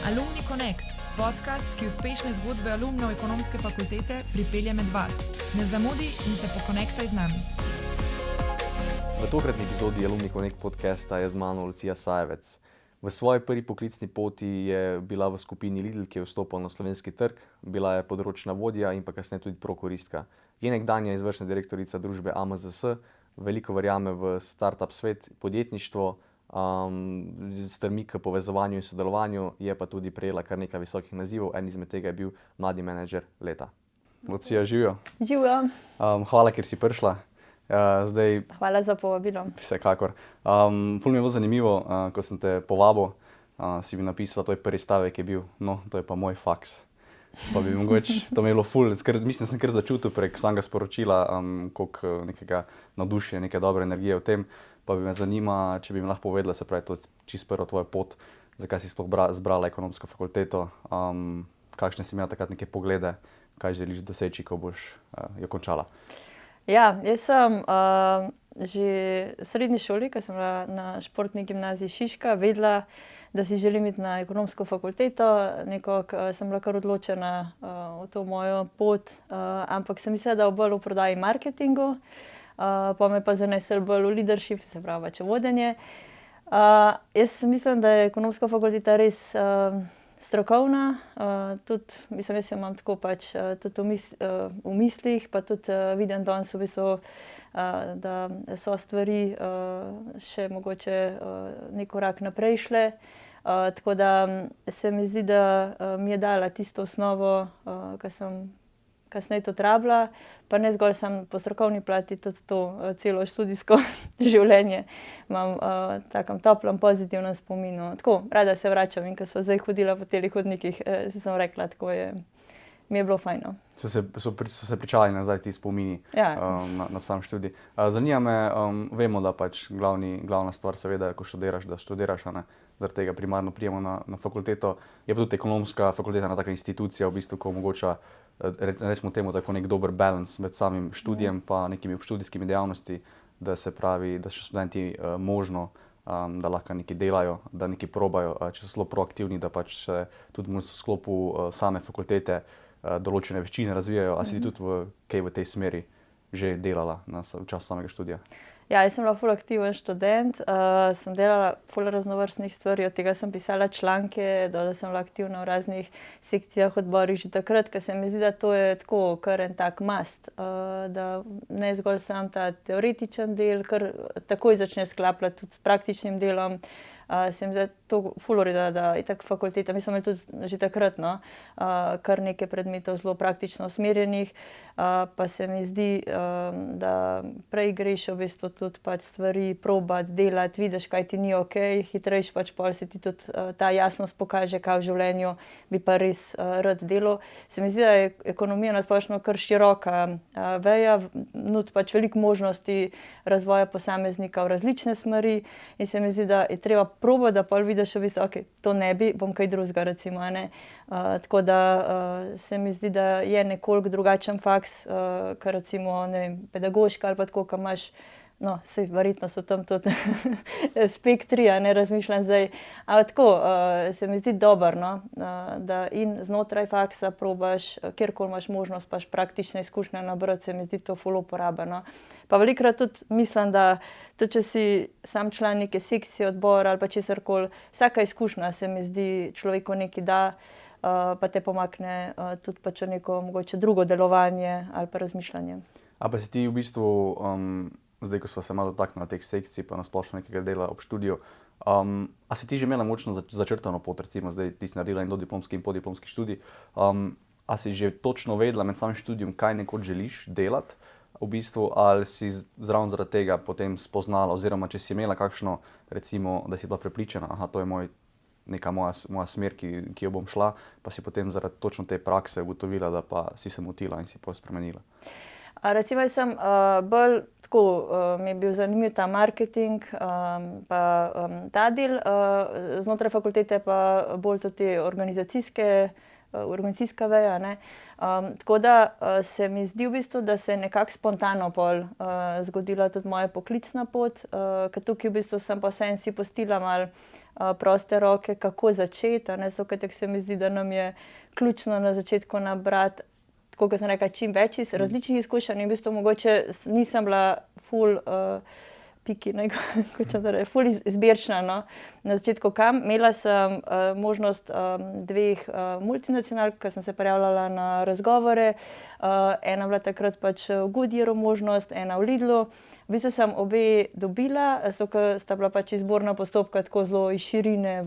Alumni Connect, podcast, ki uspešne zgodbe alumnov ekonomske fakultete pripelje med vas. Ne zamudi in se pokonektaj z nami. V tokratni epizodi Alumni Connect podcasta je z mano Lucija Sajevec. V svoji prvi poklicni poti je bila v skupini Lidl, ki je vstopila na slovenski trg, bila je področna vodja in pa kasneje tudi prokuristka. Je nekdanja izvršna direktorica družbe AMZS, veliko verjame v startup svet, podjetništvo, strmi k povezovanju in sodelovanju, je pa tudi prejela kar nekaj visokih nazivov, en izmed tega je bil mladi menedžer leta. Lucija, živijo. Živijo. Hvala, ker si prišla. Hvala za povabilo. Vsekakor. Ful mi je bilo zanimivo, ko sem te povabil, si mi napisala, tvoj prvi stavek je bil, no, to je pa moj faks. Pa bi mogoče, to mi je bilo ful, mislim, sem kar začutil prek samega sporočila, koliko nekega navdušenja, neke dobre energije v tem. Pa bi me zanima, če bi mi lahko povedala, se pravi, to je čisto prvo tvoja pot, zakaj si sploh zbrala ekonomsko fakulteto, kakšne si imela takrat neke poglede, kaj želiš doseči, ko boš jo končala. Ja, jaz sem že v srednji šoli, ko sem bila na športni gimnaziji Šiška, vedela, da si želim iti na ekonomsko fakulteto. Nekako sem bila kar odločena v to mojo pot, ampak sem mislila, da bo bolj v prodaji marketingu, pa me pa zanesel bolj v leadership, se pravi, če vodenje. Jaz mislim, da je ekonomska fakulteta res strokovna, tudi, mislim, jaz jo imam tako pač tudi v mislih, pa tudi vidim danes v bistvu, da so stvari še mogoče neki korak naprej šle. Tako da se mi zdi, da mi je dala tisto osnovo, ki sem kasneje tudi rabila, pa ne zgolj samo po strokovni plati, tudi to celo študijsko življenje imam v takem toplem, pozitivnem spominu. Tako, rada se vračam in ko sva zdaj hodila po teh hodnikih, si sem rekla, tako mi je bilo fajno. So se pričali nazaj ti spomini na sam študij. Zanima me, vemo, da pač glavna stvar seveda, ko študiraš, da študiraš, a ne, zaradi tega primarno prijemo na fakulteto. Je pa tudi ekonomska fakulteta ena taka institucija, v bistvu, ko omogoča, rečemo temu, tako nek dober balans med samim študijem pa nekimi študijskimi dejavnosti, da se pravi, da so študenti možno, da lahko nekaj delajo, da nekaj probajo, če so zelo proaktivni, da pač tudi v sklopu same fakultete določene veščine razvijajo. A si ti tudi kaj v tej smeri že delala v času samega študija? Ja, jaz sem bila ful aktiven študent, sem delala ful raznovrstnih stvari, od tega sem pisala članke, da sem bila aktivna v raznih sekcijah, odborih že takrat, ker se mi zdi, da to je tako kar en tak must, da ne zgolj sam ta teoretičen del, kar takoj začne sklapljati tudi s praktičnim delom. Se mi zdi to ful v redu, da itak fakulteta, mi smo imeli tudi že takrat, no, kar nekaj predmetov zelo praktično usmerjenih, pa se mi zdi, da prej greš v bistvu tudi pač stvari probati, delati, vidiš, kaj ti ni okej, hitrejš pač pol se ti tudi ta jasnost pokaže, kaj v življenju bi pa res rad delal. Se mi zdi, da je ekonomija na splošno kar široka veja, nudi pač veliko možnosti razvoja posameznika v različne smeri in se mi zdi, da je treba probati, da pol vidiš v bistvu, okej, to ne bi, bom kaj drugega recimo, a ne. Tako da se mi zdi, da je nekoliko drugačen faks, kot recimo, ne vem, pedagoška ali pa tako, ko imaš, no, saj verjetno so tam tudi spektri, a ne, razmišljam zdaj, ampak tako, se mi zdi dobro, no, da in znotraj faksa probaš, kjerkoli imaš možnost pač praktične izkušnje nabrati, se mi zdi to ful uporabno. Pa velikokrat tudi mislim, da tudi če si sam član neke sekcije, odbora ali pa česarkoli, vsaka izkušnja se mi zdi človeku nekaj da, pa te pomakne tudi pač v neko mogoče drugo delovanje ali pa razmišljanje. A pa si ti v bistvu, zdaj ko sva se malo dotaknila teh sekcij pa na splošno nekega dela ob študiju, a si ti že imela močno začrtano pot, recimo zdaj ti si naredila in dodiplomski in podiplomski študij, a si že točno vedela med samim študijom, kaj nekoč želiš delati v bistvu, ali si zraven zaradi tega potem spoznala, oziroma če si imela kakšno, recimo, da si bila prepričana, aha, to je neka moja smer, ki jo bom šla, pa si potem zaradi točno te prakse ugotovila, da pa si se motila in si pol spremenila? Recimo, jaz sem bolj tako, mi je bil zanimiv ta marketing, pa ta del, znotraj fakultete pa bolj tudi organizacijska veja, ne. Tako da se mi zdi v bistvu, da se je nekako spontano pol zgodila tudi moja poklicna pot, ker tukaj v bistvu sem pa vseeno si pustila malo proste roke, kako začeti. Zato, ker se mi zdi, da nam je ključno na začetku nabrati, tako kot sem rekla, čim več različnih izkušenj. In v bistvu mogoče nisem bila ful ful izbirčna, no, na začetku kam. Imela sem možnost dveh multinacionalk, ko sem se prijavljala na razgovore. Ena bila takrat pač v Goodyearu možnost, ena v Lidlu. V bistvu sem obe dobila, zato ker sta bila pač izborna postopka tako zelo iz širine,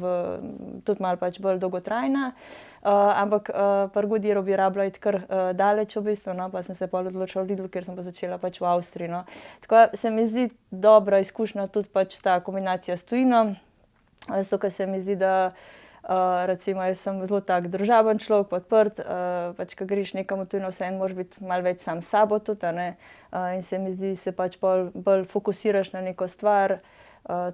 tudi malo pač bolj dolgotrajna. Ampak pri Goodyearu bi rabila iti kar daleč v bistvu, no, pa sem se pol odločila v Lidlu, ker sem pa začela pač v Avstriji, no. Tako se mi zdi dobra izkušnja tudi pač ta kombinacija s tujino, zato ker se mi zdi, da recimo jaz sem zelo tak družaben človek, podprt, pač ko greš nekam v tujino, vseeno moraš biti malo več sam s sabo tudi, a ne. In se mi zdi, se pač bolj fokusiraš na neko stvar,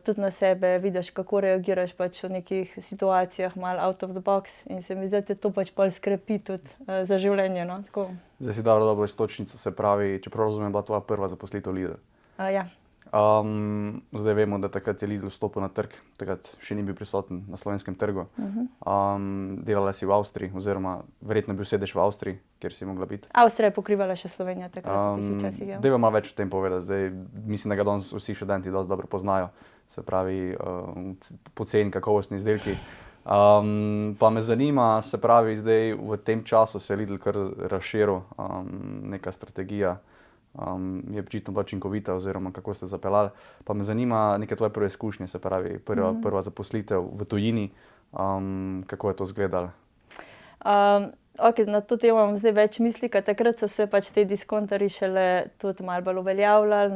tudi na sebe, vidiš, kako reagiraš pač v nekih situacijah, malo out of the box, in se mi zdi, da te to pač bolj skrepi tudi za življenje, no, tako. Zdaj si dala dobro iztočnico, se pravi, čeprav razumem, bila tvoja prva zaposlitev Lidl. Ja. Zdaj vemo, da takrat je Lidl vstopil na trg, takrat še ni bil prisoten na slovenskem trgu. Delala si v Avstriji, oziroma verjetno bil sedež v Avstriji, kjer si mogla biti. Avstrija je pokrivala še Slovenijo takrat, v tistih časih, ja. Dajva malo več o tem povedati. Zdaj, mislim, da ga danes vsi študenti dosti dobro poznajo, se pravi, poceni kakovostni izdelki. Pa me zanima, se pravi, zdaj v tem času se je Lidl kar razširil, neka strategija je očitno bila učinkovita, oziroma kako ste zapeljali. Pa me zanima neke tvoje prve izkušnje, se pravi, prva zaposlitev v tujini, kako je to izgledalo? Na to temo imam zdaj več misli, ker takrat so se pač te diskontarji šele tudi malo bolj uveljavljali,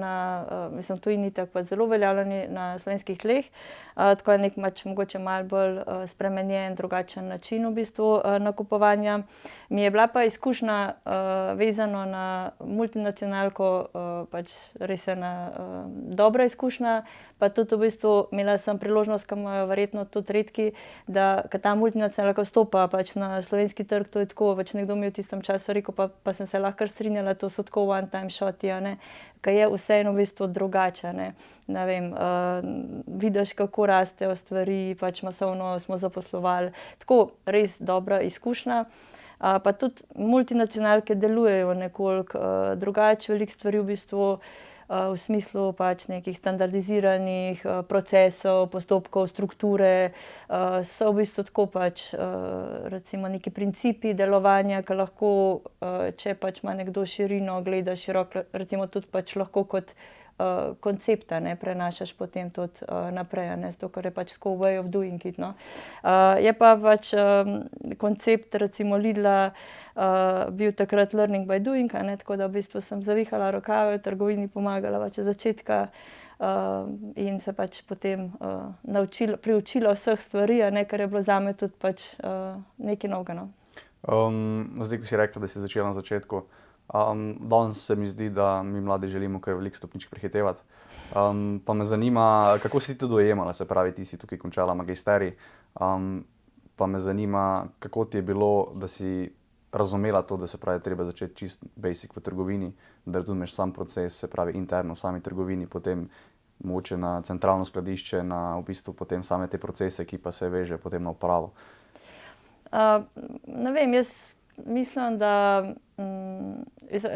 mislim, v tujini tako pač zelo uveljavljeni na slovenskih tleh. Tako je nek mogoče malo bolj spremenjen, drugačen način v bistvu nakupovanja. Mi je bila pa izkušnja vezano na multinacionalko pač res ena dobra izkušnja, pa tudi v bistvu imela sem priložnost, ki imajo verjetno tudi redki, da ko ta multinacionalka vstopa pač na slovenski trg, to je tako, pač nekdo mi v tistem času rekel, pa sem se lahko strinjala, to so tako one time shoti, a ne, ker je vseeno v bistvu drugače, ne. Ne vem, vidiš, kako rastejo stvari, pač masovno smo zaposlovali, tako res dobra izkušnja. Pa tudi multinacionalke delujejo nekoliko drugače, veliko stvari v bistvu v smislu pač nekih standardiziranih procesov, postopkov, strukture, so v bistvu tako pač recimo neki principi delovanja, ki lahko, če pač ima nekdo širino, gleda široko, recimo tudi pač lahko kot koncepta, ne, prenašaš potem tudi naprej, ne, zato ker je pač tako way of doing it, no. Je pa pač koncept recimo Lidla bil takrat learning by doing, a ne, tako da v bistvu sem zavihala rokave, trgovini pomagala pač od začetka in se pač potem priučila vseh stvari, a ne, kar je bilo zame tudi pač nekaj novega, no. Zdaj, ko si rekla, da si začela na začetku, danes se mi zdi, da mi mladi želimo kar veliko stopničk prehitevati. Pa me zanima, kako si ti to dojemala, se pravi, ti si tukaj končala magisterij, pa me zanima, kako ti je bilo, da si razumela to, da se pravi, treba začeti čist basic v trgovini, da razumeš sam proces, se pravi, interno v sami trgovini, potem mogoče na centralno skladišče, na v bistvu potem same te procese, ki pa se veže potem na upravo. Ne vem, jaz mislim, da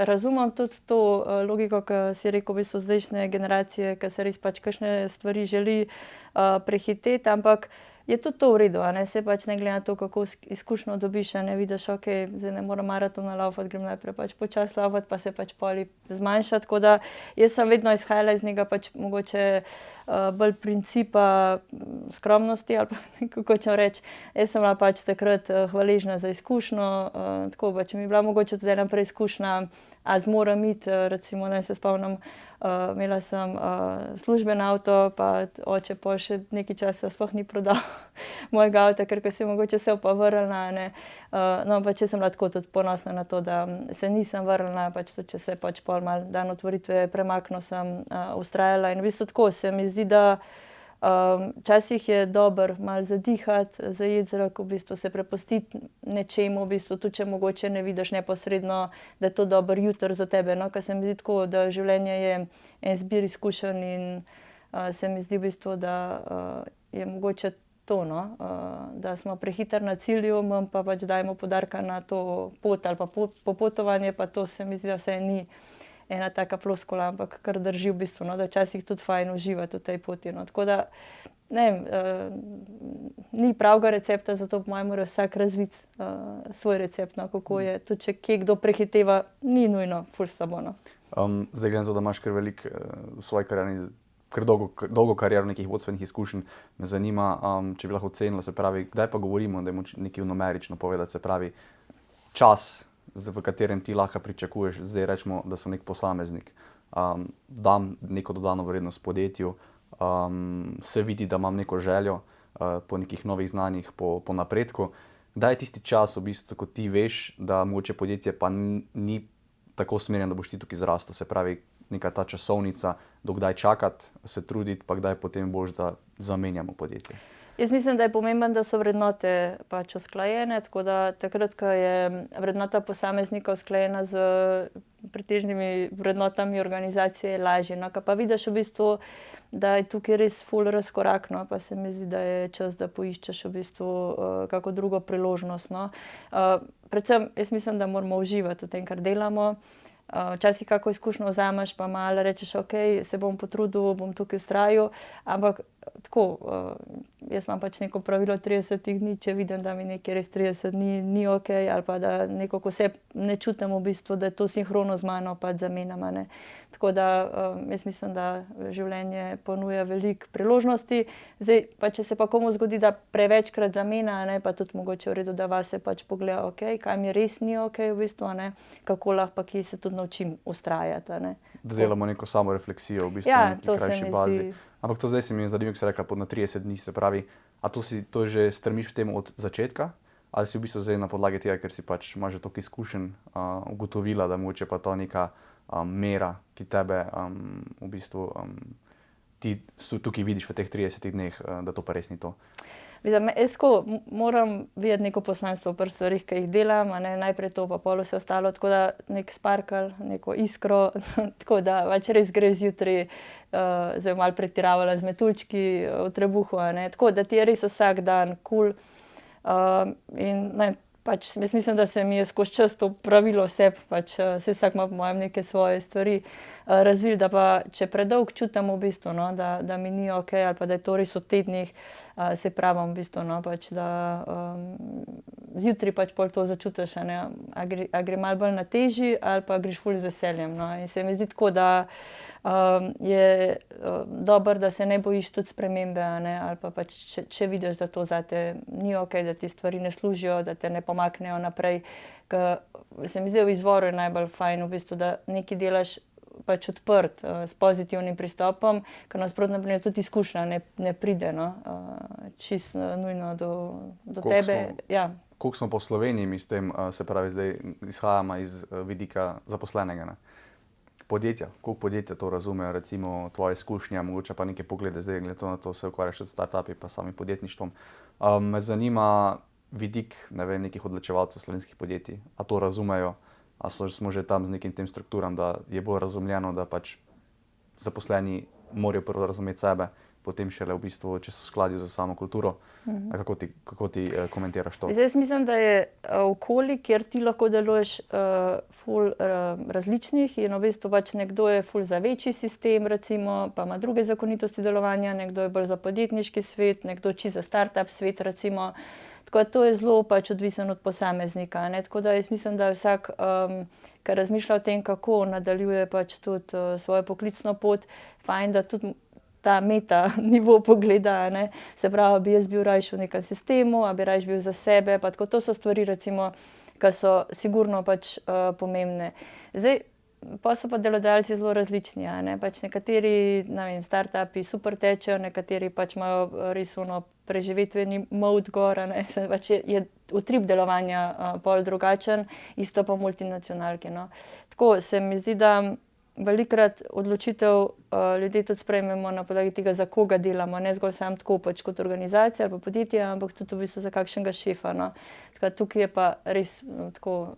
razumem tudi to logiko, ki si rekel, v bistvu zdajšnje generacije, ki se res pač kakšne stvari želi prehiteti, ampak je tudi to v redu, a ne, saj pač ne glede na to, kako izkušnjo dobiš, a ne, vidiš, okej, zdaj ne morem maratona laufati, grem najprej pač počasi laufati, pa se pač pol zmanjšati, tako da jaz sem vedno izhajala iz njega pač mogoče bolj principa skromnosti, ali pa kako hočem reči. Jaz sem bila pač takrat hvaležna za izkušnjo, tako pač mi je bila mogoče tudi ena preizkušnja, a zmorem iti, recimo, ne, se spomnim, imela sem služben avto, pa oče pol še nekaj časa sploh ni prodal mojega avta, ker ko se je mogoče vse pa vrnila, ne. No, pač jaz sem bila tako tudi ponosna na to, da se nisem vrnila, pač tudi če se pač pol malo dan otvoritve premaknil, sem vztrajala in v bistvu tako se mi zdi, da včasih je dobro malo zadihati, zajeti zrak, v bistvu se prepustiti nečemu, v bistvu tudi če mogoče ne vidiš neposredno, da je to dober jutri za tebe, no, ker se mi zdi tako, da življenje je en zbir izkušenj in se mi zdi v bistvu, da je mogoče to, no, da smo prehiter na cilju, manj pa pač dajmo poudarka na to pot ali pa popotovanje, pa to se mi zdi, da vse ni ena taka floskula, ampak kar drži v bistvu, no, da včasih tudi fajn uživati v tej poti. No. Tako da, ne vem, ni pravega recepta, zato po mojem mora vsak razviti svoj recept, no, kako je. Tudi če kje kdo prehiteva, ni nujno ful slabo. No. Zdaj gledam to, da imaš kar veliko v svoji karieri, kar dolgo kariero nekih vodstvenih izkušenj, me zanima, če bi lahko ocenila, se pravi, kdaj pa govorimo, da je nekaj numerično povedati, se pravi, čas, v katerem ti lahko pričakuješ, zdaj rečemo, da sem nek posameznik, dam neko dodano vrednost podjetju, se vidi, da imam neko željo po nekih novih znanjih, po napredku. Kdaj je tisti čas, v bistvu, ko ti veš, da mogoče podjetje pa ni tako usmerjeno, da boš ti tukaj zrastel, se pravi, neka ta časovnica, do kdaj čakati, se truditi, pa kdaj potem boš, da zamenjamo podjetje. Jaz mislim, da je pomembno, da so vrednote pač usklajene, tako da takrat, ko je vrednota posameznika usklajena z pretežnimi vrednotami organizacije, je lažje. No, ko pa vidiš v bistvu, da je tukaj res ful razkorak, no, pa se mi zdi, da je čas, da poiščeš v bistvu kako drugo priložnost. No. Predvsem, jaz mislim, da moramo uživati v tem, kar delamo. Včasih kako izkušnjo vzameš, pa malo rečeš, ok, se bom potrudil, bom tukaj vztrajal, ampak tako, jaz imam pač neko pravilo 30 dni, če vidim, da mi nekaj res 30 dni ni ok, ali pa da nekako se ne čutim v bistvu, da je to sinhrono z mano, pa zamenjam, ne. Tako da jaz mislim, da življenje ponuja veliko priložnosti. Zdaj, pa če se pa komu zgodi, da prevečkrat zamenja, ne, pa tudi mogoče v redu, da vase pač pogleda, ok, kaj mi res ni ok v bistvu, ne, kako lahko pa kje se tudi naučim vztrajati, ne. Da delamo neko samorefleksijo v bistvu na neki krajši bazi. Ampak to zdaj se mi je zanimivo, ko si rekla, na 30 dni, se pravi, a to že strmiš v tem od začetka? Ali si v bistvu zdaj na podlagi tega, ker si pač imaš že toliko izkušenj, ugotovila, da mogoče pa to neka mera, ki tebe v bistvu ti tukaj vidiš v teh 30 dneh, da to pa res ni to? Jaz moram videti neko poslanstvo pri stvarih, ki jih delam, ne, najprej to, pa pol vse ostalo, tako da nek sparkle, neko iskro, tako da pač res gre zjutraj, zdaj malo pretiravala z metuljčki v trebuhu, ne, tako da ti je res vsak dan kul. In ne, pač jaz mislim, da se mi je skozi čas to pravilo vse, pač vsak ima po mojem neke svoje stvari razvil, da pa če predolg čutim v bistvu, no, da mi ni ok, ali pa da je to res v tednih, se pravim v bistvu, no, pač da zjutraj pač pol to začutiš, ne, a gre malo bolj na teži, ali pa greš ful z veseljem, no, in se mi zdi tako, da je dobro, da se ne bojiš tudi spremembe, ne, ali pa pač če vidiš, da to zate ni ok, da ti stvari ne služijo, da te ne pomaknejo naprej, ker se mi zdi v izvoru je najbolj fajn v bistvu, da nekaj delaš pač odprt, s pozitivnim pristopom, ker nasprotno tudi izkušnja ne pride, no, čisto nujno do tebe. Ja. Koliko smo po Sloveniji, mi s tem, se pravi, zdaj izhajamo iz vidika zaposlenega, ne? Podjetja, koliko podjetja to razumejo, recimo tvoje izkušnje, mogoče pa neke poglede, zdaj glede na to se ukvarjaš s startupi pa samim podjetništvom. Me zanima vidik, ne vem, nekih odločevalcev slovenskih podjetij, a to razumejo, a smo že tam z nekim tem strukturam, da je bolj razumljeno, da pač zaposleni morajo prvo razumeti sebe, potem šele v bistvu, če so v skladju za samo kulturo. Kako ti komentiraš to? Zdaj, jaz mislim, da je okolje, kjer ti lahko deluješ ful različnih in v bistvu pač nekdo je ful za večji sistem, recimo, pa ima druge zakonitosti delovanja, nekdo je bolj za podjetniški svet, nekdo čisto za startup svet, recimo. Tako da to je zelo pač odvisen od posameznika, ne. Tako da jaz mislim, da je vsak, ki razmišlja o tem, kako nadaljuje pač tudi svojo poklicno pot, fajn, da tudi ta meta nivo pogleda, ne. Se pravi, bi jaz bil rajši v nekem sistemu, a bi rajši bil za sebe, pa tako to so stvari, recimo, ki so sigurno pač pomembne. Zdaj, pa so pa delodajalci zelo različni, a ne, pač nekateri, ne vem, startupi super tečejo, nekateri pač imajo res ono preživetveni mode gor, a ne, pač je utrip delovanja pol drugačen, isto pa multinacionalke, no. Tako se mi zdi, da velikokrat odločitev ljudje tudi sprejmemo na podlagi tega, za koga delamo, ne zgolj samo tako pač kot organizacija ali pa podjetje, ampak tudi v bistvu za kakšnega šefa, no. Tako tukaj je pa res tako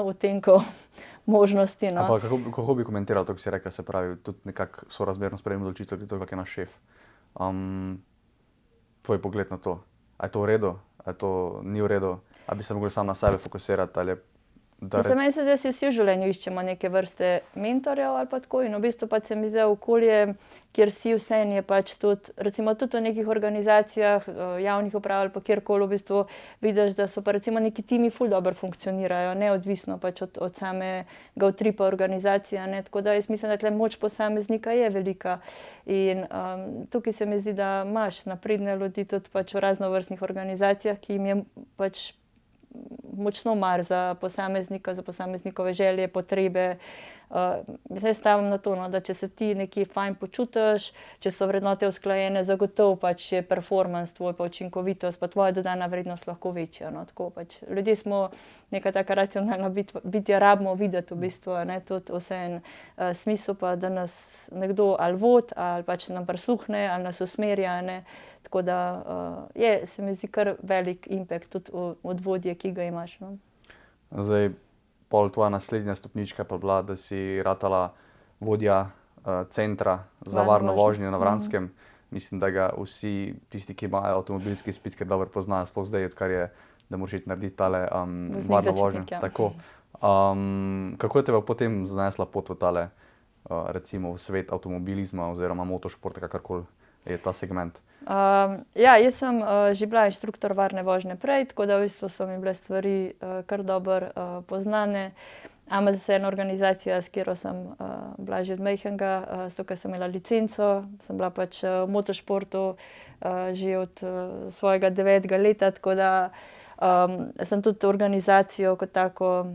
odtenkov možnosti, no. Ampak kako bi komentiral to, ko si rekla, se pravi, tudi nekako sorazmerno sprejemamo odločitev, glede to, kak je naš šef. tvoj pogled na to? A je to v redu, a je to ni v redu, a bi se mogli sam na sebe fokusirati ali Meni se zdi, da si vsi v življenju iščemo neke vrste mentorjev ali pa tako in v bistvu pač se mi zdi okolje, kjer si vseeno je pač tudi, recimo tudi v nekih organizacijah, javnih uprav ali pa kjerkoli v bistvu vidiš, da so pa recimo neki timi ful dobro funkcionirajo, neodvisno pač od samega utripa organizacije, ne, tako da jaz mislim, da tle moč posameznika je velika in tukaj se mi zdi, da imaš napredne ljudi tudi pač v raznovrstnih organizacijah, ki jim je pač močno mar za posameznika, za posameznikove želje, potrebe. Zdaj stavim na to, no, da če se ti nekje fajn počutiš, če so vrednote usklajene, zagotovo pač je performance tvoj, pa učinkovitost, pa tvoja dodana vrednost lahko večja. No, tako pač. Ljudje smo neka taka racionalna bitja, rabimo videti v bistvu, ne, tudi vseeno smisel pa, da nas nekdo ali vodi, ali pač nam prisluhne, ali nas usmerja, ne. Tako da se mi zdi kar velik impact tudi od vodje, ki ga imaš. No. Zdaj, pol tvoja naslednja stopnička pa bila, da si ratala vodja centra za varno vožnjo na Vranskem. Mislim, da ga vsi tisti, ki imajo avtomobilski izpit, kar dobro poznajo, sploh zdaj, odkar je, da moraš iti narediti tale varno vožnjo. Tako. Kako je tebe potem zanesla pot v tale, recimo v svet avtomobilizma oziroma motošporta, kakorkoli je ta segment? Jaz sem že bila inštruktor varne vožnje prej, tako da v bistvu so mi bile stvari kar dobro poznane. AMZS je ena organizacija, s katero sem bila že od majhnega, zato ker sem imela licenco, sem bila pač v motošportu že od svojega 9. leta, tako da sem tudi organizacijo kot tako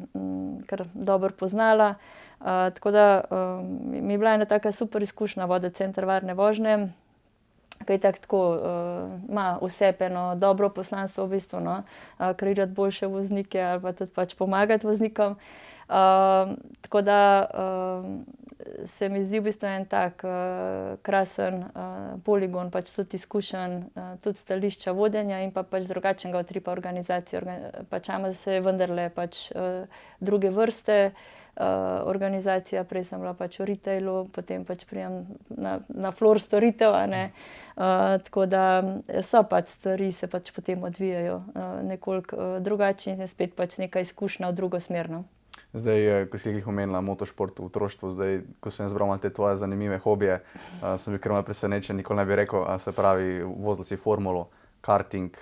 kar dobro poznala. Tako da mi je bila ena taka super izkušnja voditi center varne vožnje, ki je tako ima vse eno dobro poslanstvo v bistvu, no, kreirati boljše voznike ali pa tudi pač pomagati voznikom. Tako da se mi zdi v bistvu en tak krasen poligon, pač tudi izkušenj, tudi stališča vodenja in pa pač drugačnega utripa organizacije. Pač AMZS je vendarle pač druge vrste organizacija, prej sem bila pač v retailu, potem pač pridem na floor storitev, a ne. Tako da so pač stvari se pač potem odvijajo nekoliko drugače in je spet pač neka izkušnja v drugo smer, no. Zdaj, ko si jih omenila motošport v otroštvu, zdaj, ko sem zbral malo te tvoje zanimive hobije, sem bil kar malo presenečen, nikoli ne bi rekel, se pravi, vozila si formulo, karting,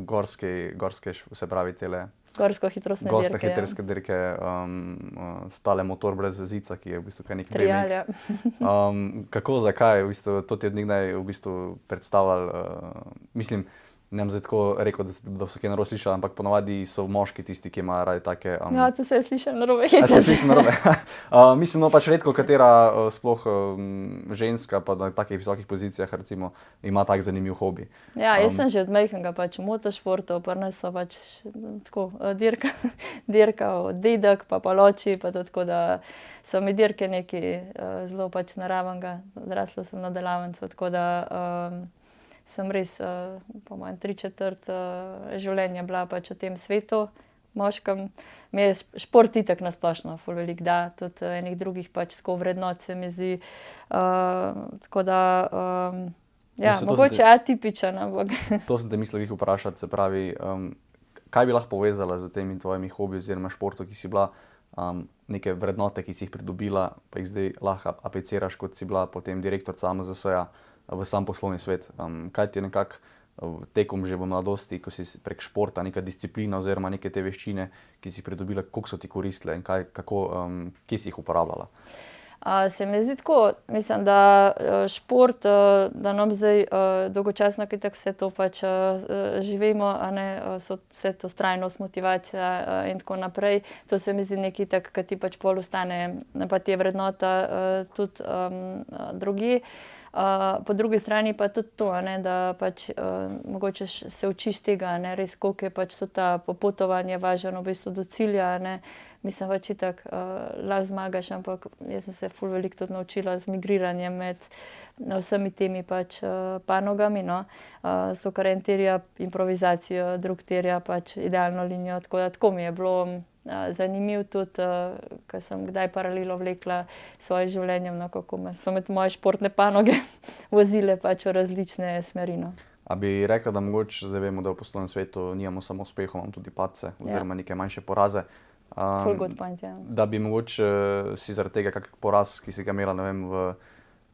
gorske, se pravi, tele Gorsko-hitrostne dirke. Gorsko-hitrostne dirke, stale motor brez zica, ki je v bistvu kaj nek BMX. Kako, zakaj, v bistvu, to ti je nekdaj v bistvu predstavljalo, mislim, ne bom zdaj tako rekel, da so kaj narobe slišali, ampak ponavadi so moški tisti, ki imajo radi take... Ja, to se je slišalo narobe. Se je slišalo narobe. Mislim, no pač redko katera sploh ženska pa na takih visokih pozicijah recimo ima tak zanimiv hobi. Ja, jaz sem že od majhnega pač v motošportu, pri nas so pač tako dirkal dedek pa paloči, pa to tako da so mi dirke nekaj zelo pač naravenega. Zrasla sem na delavnico, tako da sem res, po mojem 3/4 življenja bila pač v tem svetu moškem. Mi je šport itak na splošno ful veliko da, tudi enih drugih pač tako vrednot se mi zdi. Tako da, ja, mogoče atipičen, ampak... To sem te mislil vprašati, se pravi, kaj bi lahko povezala z temi tvojimi hobiji oziroma športu, ki si bila, neke vrednote, ki si jih pridobila, pa jih zdaj lahko apliciraš, kot si bila potem direktorica AMZS-ja v sam poslovni svet. Kaj ti je nekako tekom že v mladosti, ko si prek športa, neka disciplina oziroma neke te veščine, ki si pridobila, koliko so ti koristile in kje si jih uporabljala? Se mi zdi tako, mislim, da šport, da nam zdaj dolgočasno, ki tako vse to pač živimo, a ne, vse to vztrajnost, motivacija in tako naprej, to se mi zdi nekaj tak, ki ti pač pol ostane, pa ti je vrednota tudi drugje. Po drugi strani pa tudi to, a ne, da pač mogoče se učiš tega, a ne, res koliko je pač so ta popotovanje važno v bistvu do cilja, a ne. Mislim pač itak lahko zmagaš, ampak jaz sem se ful veliko tudi naučila z migriranjem med vsemi temi pač panogami, no. Zato ker en terja improvizacijo, drug terja pač idealno linijo, tako da tako mi je bilo zanimivo tudi, ko sem kdaj paralelo vlekla s svojim življenjem, no, kako so med moje športne panoge vozile pač v različne smeri, no. A bi rekla, da mogoče zdaj vemo, da v poslovnem svetu nimamo samo uspehov, imamo tudi padce oziroma neke manjše poraze. Full good point, ja. Da bi mogoče si zaradi tega kak poraz, ki si ga imela, ne vem,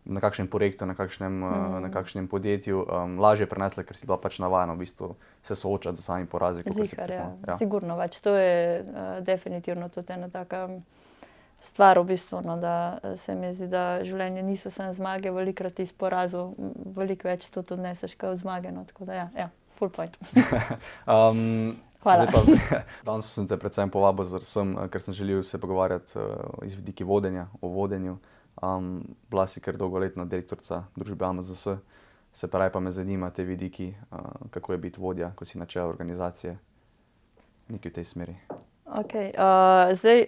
na kakšnem projektu, na kakšnem podjetju, lažje prenesla, ker si bila pač navajena v bistvu se soočati z samimi porazi. Ziher, ja. Sigurno, pač to je definitivno tudi ena taka stvar v bistvu, no, da se mi zdi, da življenje niso samo zmage, velikokrat iz porazov, veliko več tudi odneseš kot od zmage, no, tako da ja, full point. Hvala. Danes sem te predvsem povabil, ker sem želel se pogovarjati iz vidika vodenja, o vodenju. Bila si kar dolgoletna direktorica družbe AMZS, se pravi pa me zanima te vidiki, kako je biti vodja, ko si na čelu organizacije, nekaj v tej smeri. Okej, zdaj,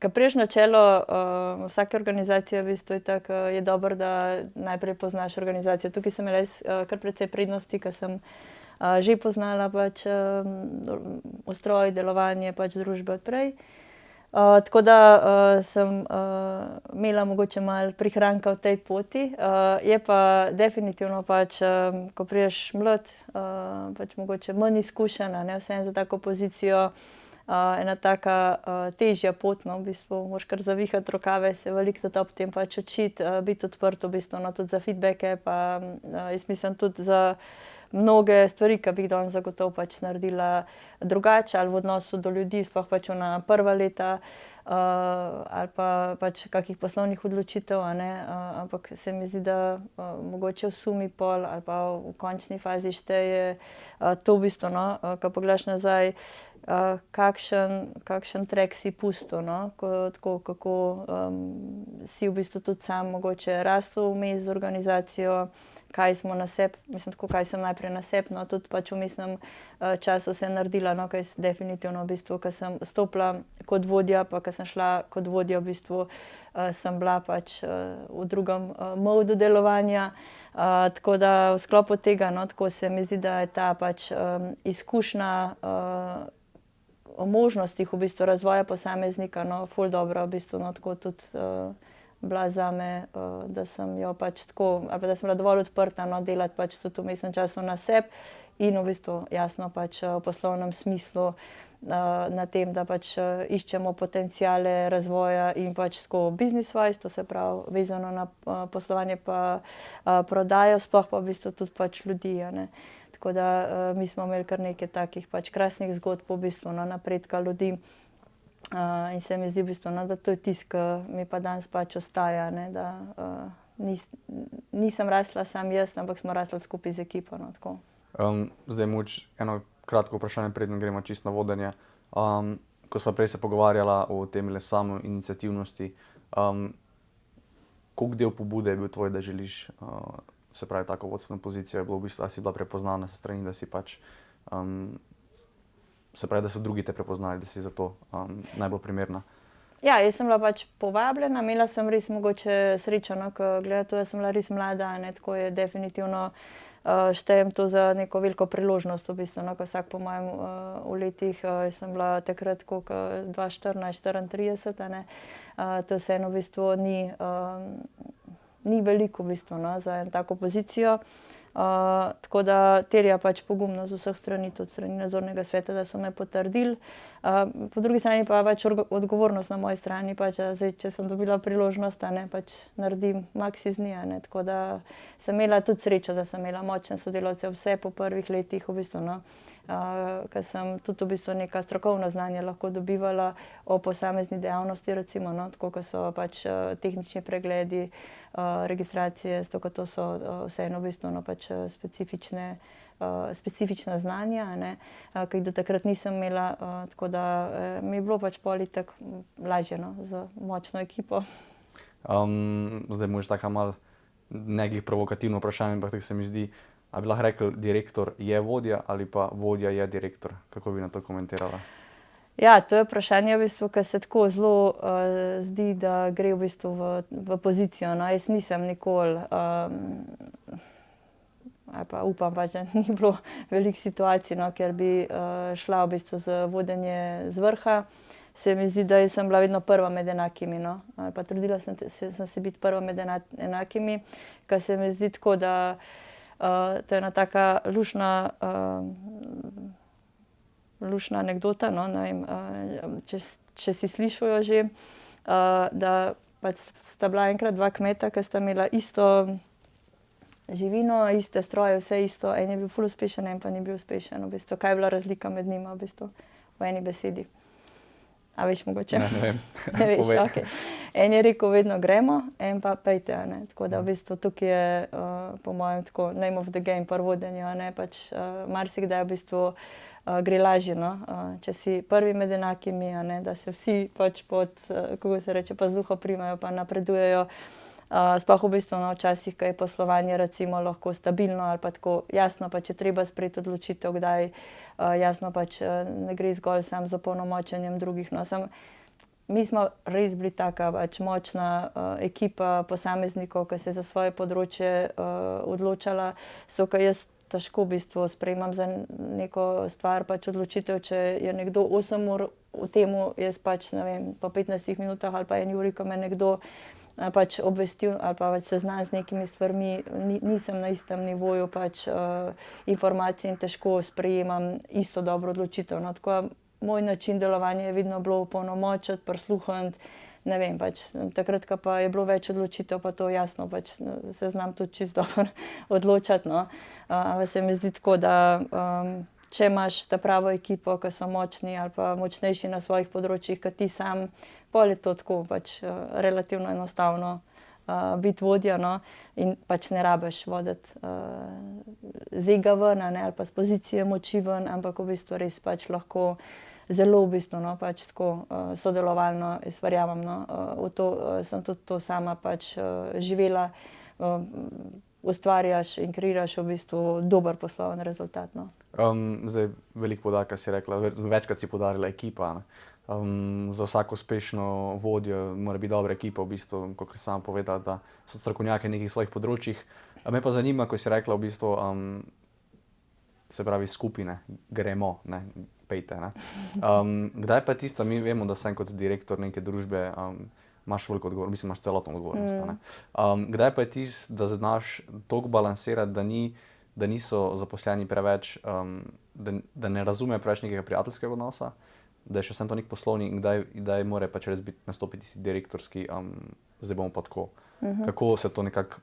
ko prideš na čelo vsake organizacije, v bistvu je dobro, da najprej poznaš organizacijo. Tukaj sem imela kar precej prednosti, ker sem že poznala pač ustroj, delovanje pač družbe odprej. Tako da sem imela mogoče malo prihranka v tej poti. Je pa definitivno pač, ko prideš mlad, pač mogoče manj izkušena, ne, vseeno za tako pozicijo, ena taka težja pot, no, v bistvu moraš kar zavihati rokave, se veliko tudi ob tem pač učiti, biti odprt v bistvu, no, tudi za feedbacke, pa jaz mislim tudi za mnoge stvari, ki bi jih danes zagotovo pač naredila drugače, ali v odnosu do ljudi, sploh pač na prva leta, ali pa pač kakih poslovnih odločitev, a ne, ampak se mi zdi, da mogoče v sumi pol ali pa v končni fazi šteje to v bistvu, no, ko pogledaš nazaj, kakšen track si pustil, no, tako kako si v bistvu tudi sam mogoče rastel vmes z organizacijo, kaj smo na sebi, mislim tako, kaj sem najprej na sebi, no, tudi pač v vmesnem času se je naredila, no, kaj definitivno v bistvu, ko sem stopila kot vodja, pa ko sem šla kot vodja, v bistvu sem bila pač v drugem modu delovanja, tako da v sklopu tega, no, tako se mi zdi, da je ta pač izkušnja o možnostih v bistvu razvoja posameznika, no, ful dobro v bistvu, no, tako tudi bila zame, da sem jo pač tako, ali pa da sem bila dovolj odprta, no, delati pač tudi v vmesnem času na sebi in v bistvu jasno pač v poslovnem smislu na tem, da pač iščemo potenciale razvoja in pač tako business-wise, to se pravi vezano na poslovanje pa prodajo, sploh pa v bistvu tudi pač ljudi, a ne. Tako da mi smo imeli kar nekaj takih pač krasnih zgodb v bistvu, no, napredka ljudi. In se mi zdi v bistvu, no, da to je tisto, ki mi pa danes pač ostaja, ne, da nisem rasla sam jaz, ampak smo rasli skupaj z ekipo, no, tako. Zdaj mogoče eno kratko vprašanje, preden gremo čisto na vodenje. Ko sva prej se pogovarjala o temle samoiniciativnosti, koliko del pobude je bil tvoj, da želiš, se pravi, tako vodstveno pozicijo, je bilo v bistvu, ali si bila prepoznana s strani, da si pač se pravi, da so drugi te prepoznali, da si za to najbolj primerna? Ja, jaz sem bila pač povabljena, imela sem res mogoče srečo, no, ko glede to, da sem bila res mlada, ne, tako je definitivno štejem to za neko veliko priložnost v bistvu, no, ko vsak po mojem v letih, jaz sem bila takrat koliko 2014-34, a ne, to vseeno v bistvu ni veliko v bistvu, no, za eno tako pozicijo. Tako da terja pač pogumnost z vseh strani, tudi strani nadzornega sveta, da so me potrdili. Po drugi strani pa pač odgovornost na moji strani, pač, zdaj, če sem dobila priložnost, a ne, pač naredim maks iz nje, a ne, tako da sem imela tudi srečo, da sem imela močne sodelavce vse po prvih letih v bistvu, no. Ker sem tudi v bistvu neka strokovna znanja lahko dobivala o posamezni dejavnosti, recimo, no, tako kot so pač tehnični pregledi, registracije, zato ker to so vseeno v bistvu, no, pač specifična znanja, a ne, ki jih do takrat nisem imela, tako da mi je bilo pač pol itak lažje, no, z močno ekipo. Zdaj mogoče taka malo nekih provokativno vprašanje, ampak tako se mi zdi, a bi lahko rekli, direktor je vodja ali pa vodja je direktor? Kako bi na to komentirala? Ja, to je vprašanje v bistvu, ki se tako zelo zdi, da gre v bistvu v pozicijo, no, jaz nisem nikoli ali pa upam pač, da ni bilo veliko situacij, no, kjer bi šla v bistvu za vodenje z vrha. se mi zdi, da sem bila vedno prva med enakimi. No? Pa trudila sem se biti prva med enakimi, kar se mi zdi tako, da to je ena taka lušna anekdota, no? Ne vem, če si slišal jo že, da pač sta bila enkrat dva kmeta, ki sta imela isto živino, iste stroje, vse isto. En je bil ful uspešen, en pa ni bil uspešen. V bistvu, kaj je bila razlika med njima v bistvu, v eni besedi? A veš mogoče? Ne vem. Ne veš, okej. En je rekel, vedno gremo, en pa pejte, a ne. Tako da v bistvu tukaj je po mojem tako name of the game pri vodenju, a ne. Pač marsikdaj v bistvu gre lažje, no. Če si prvi med enakimi, a ne, da se vsi pač pod, kako se reče, pazuho primejo pa napredujejo. Sploh v bistvu, no, včasih, ko je poslovanje recimo lahko stabilno ali pa tako, jasno pa, če treba sprejeti odločitev, kdaj, jasno pač ne gre zgolj samo z opolnomočenjem drugih, no, samo mi smo res bili taka pač močna ekipa posameznikov, ki se je za svoje področje odločala, so, ko jaz težko v bistvu sprejemam za neko stvar pač odločitev, če je nekdo 8 ur v temu, jaz pač, ne vem, po 15 minutah ali pa 1 uri, ko me nekdo pač obvestil ali pa pač seznam z nekimi stvarmi, nisem na istem nivoju pač informacij in težko sprejemam isto dobro odločitev, no, tako moj način delovanja je vedno bilo opolnomočiti, prisluhniti, ne vem, pač takrat, ko pa je bilo več odločitev, pa to jasno, pač se znam tudi čisto dobro odločati, no. Se mi zdi tako, da če imaš ta pravo ekipo, ki so močni ali pa močnejši na svojih področjih, kot ti sam, pol je to tako pač relativno enostavno biti vodja, no, in pač ne rabiš voditi z ega ven, a ne, ali pa z pozicije moči ven, ampak v bistvu res pač lahko zelo v bistvu, no, pač tako sodelovalno, jaz verjamem, no, v to sem tudi to sama pač živela, ustvarjaš in kreiraš v bistvu dober poslovni rezultat, no. Zdaj, veliko poudarka si rekla, večkrat si poudarila ekipa, ne. Za vsako uspešno vodjo mora biti dobra ekipa, v bistvu, kakor si sama povedala, da so strokovnjaki na nekih svojih področjih. Me pa zanima, ko si rekla v bistvu, se pravi skupine, gremo, ne, pejte, ne. Kdaj pa je tisto, mi vemo, da sem kot direktor neke družbe, imaš veliko odgovornost, mislim, imaš celotno odgovornost, ne. Kdaj pa je tisto, da znaš toliko balansirati, da niso zaposleni preveč, da ne razumejo preveč nekega prijateljskega odnosa, da je še vsem to nek poslovni in kdaj mora pač res nastopiti tisti direktorski, zdaj bomo pa tako. Kako se to nekako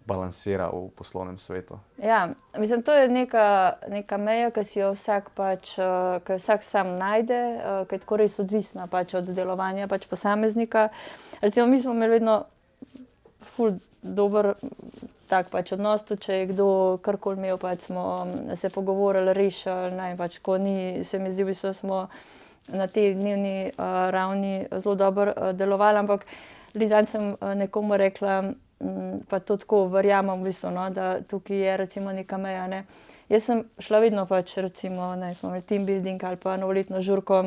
balansira v poslovnem svetu? Ja, mislim, to je neka meja, ki si jo vsak pač, ki jo vsak sam najde, ki je tako res odvisna pač od delovanja pač posameznika. Recimo, mi smo imeli vedno ful dober tak pač odnos, tudi če je kdo karkoli imel, pač smo se pogovorili, rešili, ne, pač ko ni, se mi zdi, v bistvu smo na tej dnevni ravni zelo dobro delovali, ampak zadnjič sem nekomu rekla, pa to tako verjamem v bistvu, no, da tukaj je recimo neka meja, ne. Jaz sem šla vedno pač recimo, ne, smo imeli team building ali pa novoletno žurko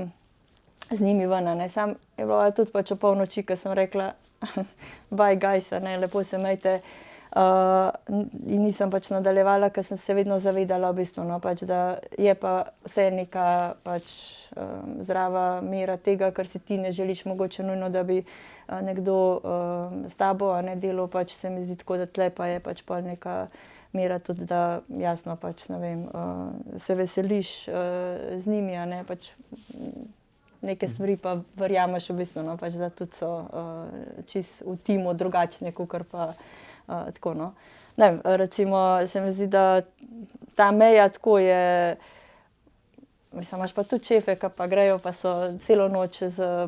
z njimi ven, ne, sam je bilo tudi pač ob polnoči, ko sem rekla bye guys, ne, lepo se imejte. In nisem pač nadaljevala, ker sem se vedno zavedala v bistvu, no, pač, da je pa vse neka pač zdrava mera tega, kar si ti ne želiš mogoče nujno, da bi nekdo s tabo, a ne, delal, pač se mi zdi tako, da tle pa je pač pol neka mera tudi, da jasno pač, ne vem, se veseliš z njimi, a ne, pač neke stvari pa verjameš v bistvu, no, pač, da tudi so čisto v timu drugačne, kakor pa tako, no. Ne vem, recimo se mi zdi, da ta meja tako je, mislim, imaš pa tudi šefe, ki pa grejo, pa so celo noč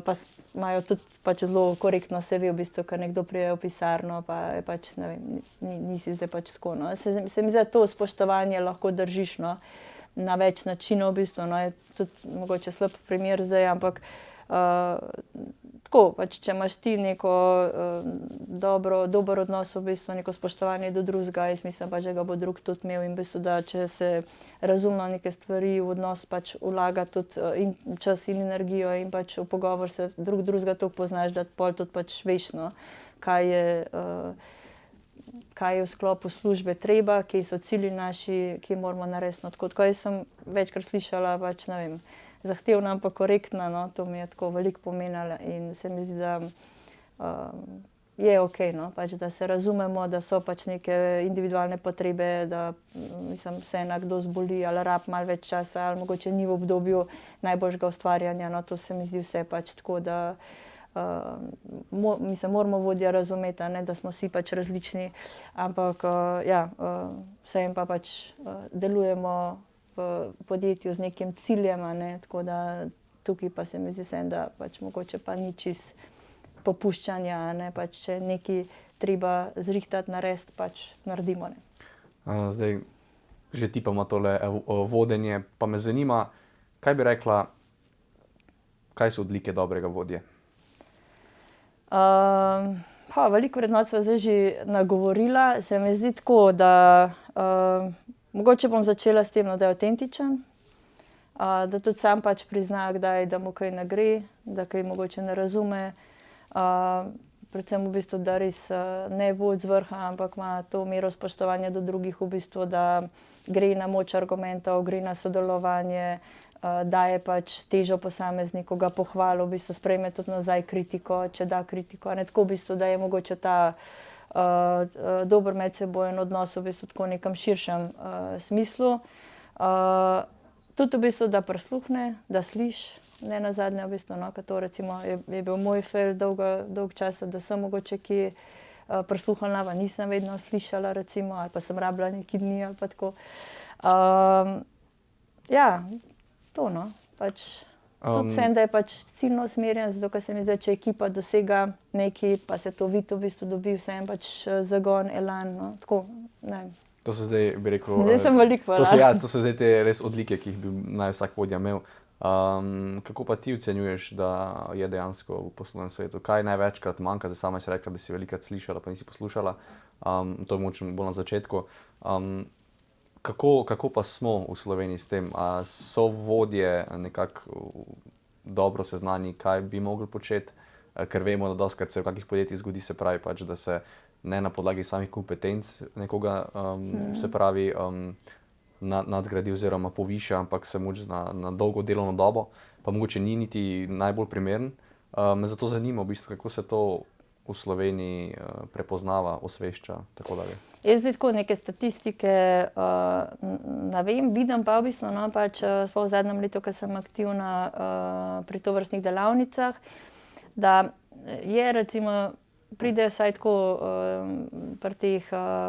pa imajo tudi pač zelo korektno CV v bistvu, ker nekdo pride v pisarno, pa je pač, ne vem, nisi zdaj pač tako, no. Se mi zdi, da to spoštovanje lahko držiš, no, na več načinov v bistvu, no, je tudi mogoče slab primer zdaj, ampak tako, pač, če imaš ti neko dober odnos v bistvu, neko spoštovanje do drugega, jaz mislim pač, da ga bo drug tudi imel in v bistvu, da če se razumno neke stvari v odnos pač vlaga tudi in čas in energijo in pač v pogovor se drugega toliko poznaš, da pol tudi pač veš, no, kaj je v sklopu službe treba, kje so cilji naši, kje moramo narediti, no, tako jaz sem večkrat slišala pač, ne vem, zahtevna, ampak korektna, no, to mi je tako veliko pomenilo in se mi zdi, da je ok, no, pač, da se razumemo, da so pač neke individualne potrebe, da se kdo zboli ali rab malo več časa ali mogoče ni v obdobju najboljšega ustvarjanja, no, to se mi zdi vse pač tako, da moramo vodja razumeti, ne, da smo vsi pač različni, ampak vseeno pa pač delujemo v podjetju z nekim ciljem, ne, tako da tukaj pa se mi zdi vseeno, da pač mogoče pa ni čist popuščanja, ne, pač če nekaj treba zrihtati, narediti, pač naredimo, ne. Zdaj, že ti pa ima tole vodenje, pa me zanima, kaj bi rekla, kaj so odlike dobrega vodje? Veliko vrednot sva zdaj že nagovorila, se mi zdi tako, da mogoče bom začela s tem, da je avtentičen, da tudi sam pač prizna kdaj, da mu kaj ne gre, da kaj mogoče ne razume, predvsem v bistvu, da res ne vodi z vrha, ampak ima to mero spoštovanja do drugih, v bistvu, da gre na moč argumentov, gre na sodelovanje, daje pač težo posamezniku, ga pohvali, v bistvu sprejme tudi nazaj kritiko, če da kritiko, ne, tako v bistvu, da je mogoče ta dober medsebojen odnos v bistvu tako v nekem širšem smislu. Tudi v bistvu, da prisluhne, da sliši, ne nazadnje v bistvu, no, ker to recimo je bil moj fail dolgo časa, da sem mogoče kje prisluhnila, pa nisem vedno slišala recimo, ali pa sem rabila neki dni ali pa tako. To, no, pač tudi vseeno, da je pač ciljno usmerjen, zato ker se mi zdi, če ekipa dosega nekaj, pa se to vidi, v bistvu dobi vseeno pač zagon, elan, no, tako, ne vem. To so zdaj, bi rekel, Zdaj sem veliko povedala. To so zdaj te res odlike, ki jih bi naj vsak vodja imel. Kako pa ti ocenjuješ, da je dejansko v poslovnem svetu? Kaj največkrat manjka? Zdaj sama si rekla, da si velikokrat slišala, pa nisi poslušala. To je mogoče bolj na začetku. Kako pa smo v Sloveniji s tem? A so vodje nekako dobro seznani, kaj bi mogli početi? Ker vemo, da dostikrat se v kakih podjetjih zgodi, se pravi pač, da se ne na podlagi samih kompetenc nekoga, se pravi, nadgradi oziroma poviša, ampak se mogoče na dolgo delovno dobo, pa mogoče ni niti najbolj primeren. Me zato zanima, v bistvu, kako se to v Sloveniji prepoznava, osvešča, tako dalje. Jaz zdaj tako neke statistike ne vem, vidim pa v bistvu, no, pač sploh v zadnjem letu, ko sem aktivna pri tovrstnih delavnicah, da je recimo, pridejo vsaj tako pri teh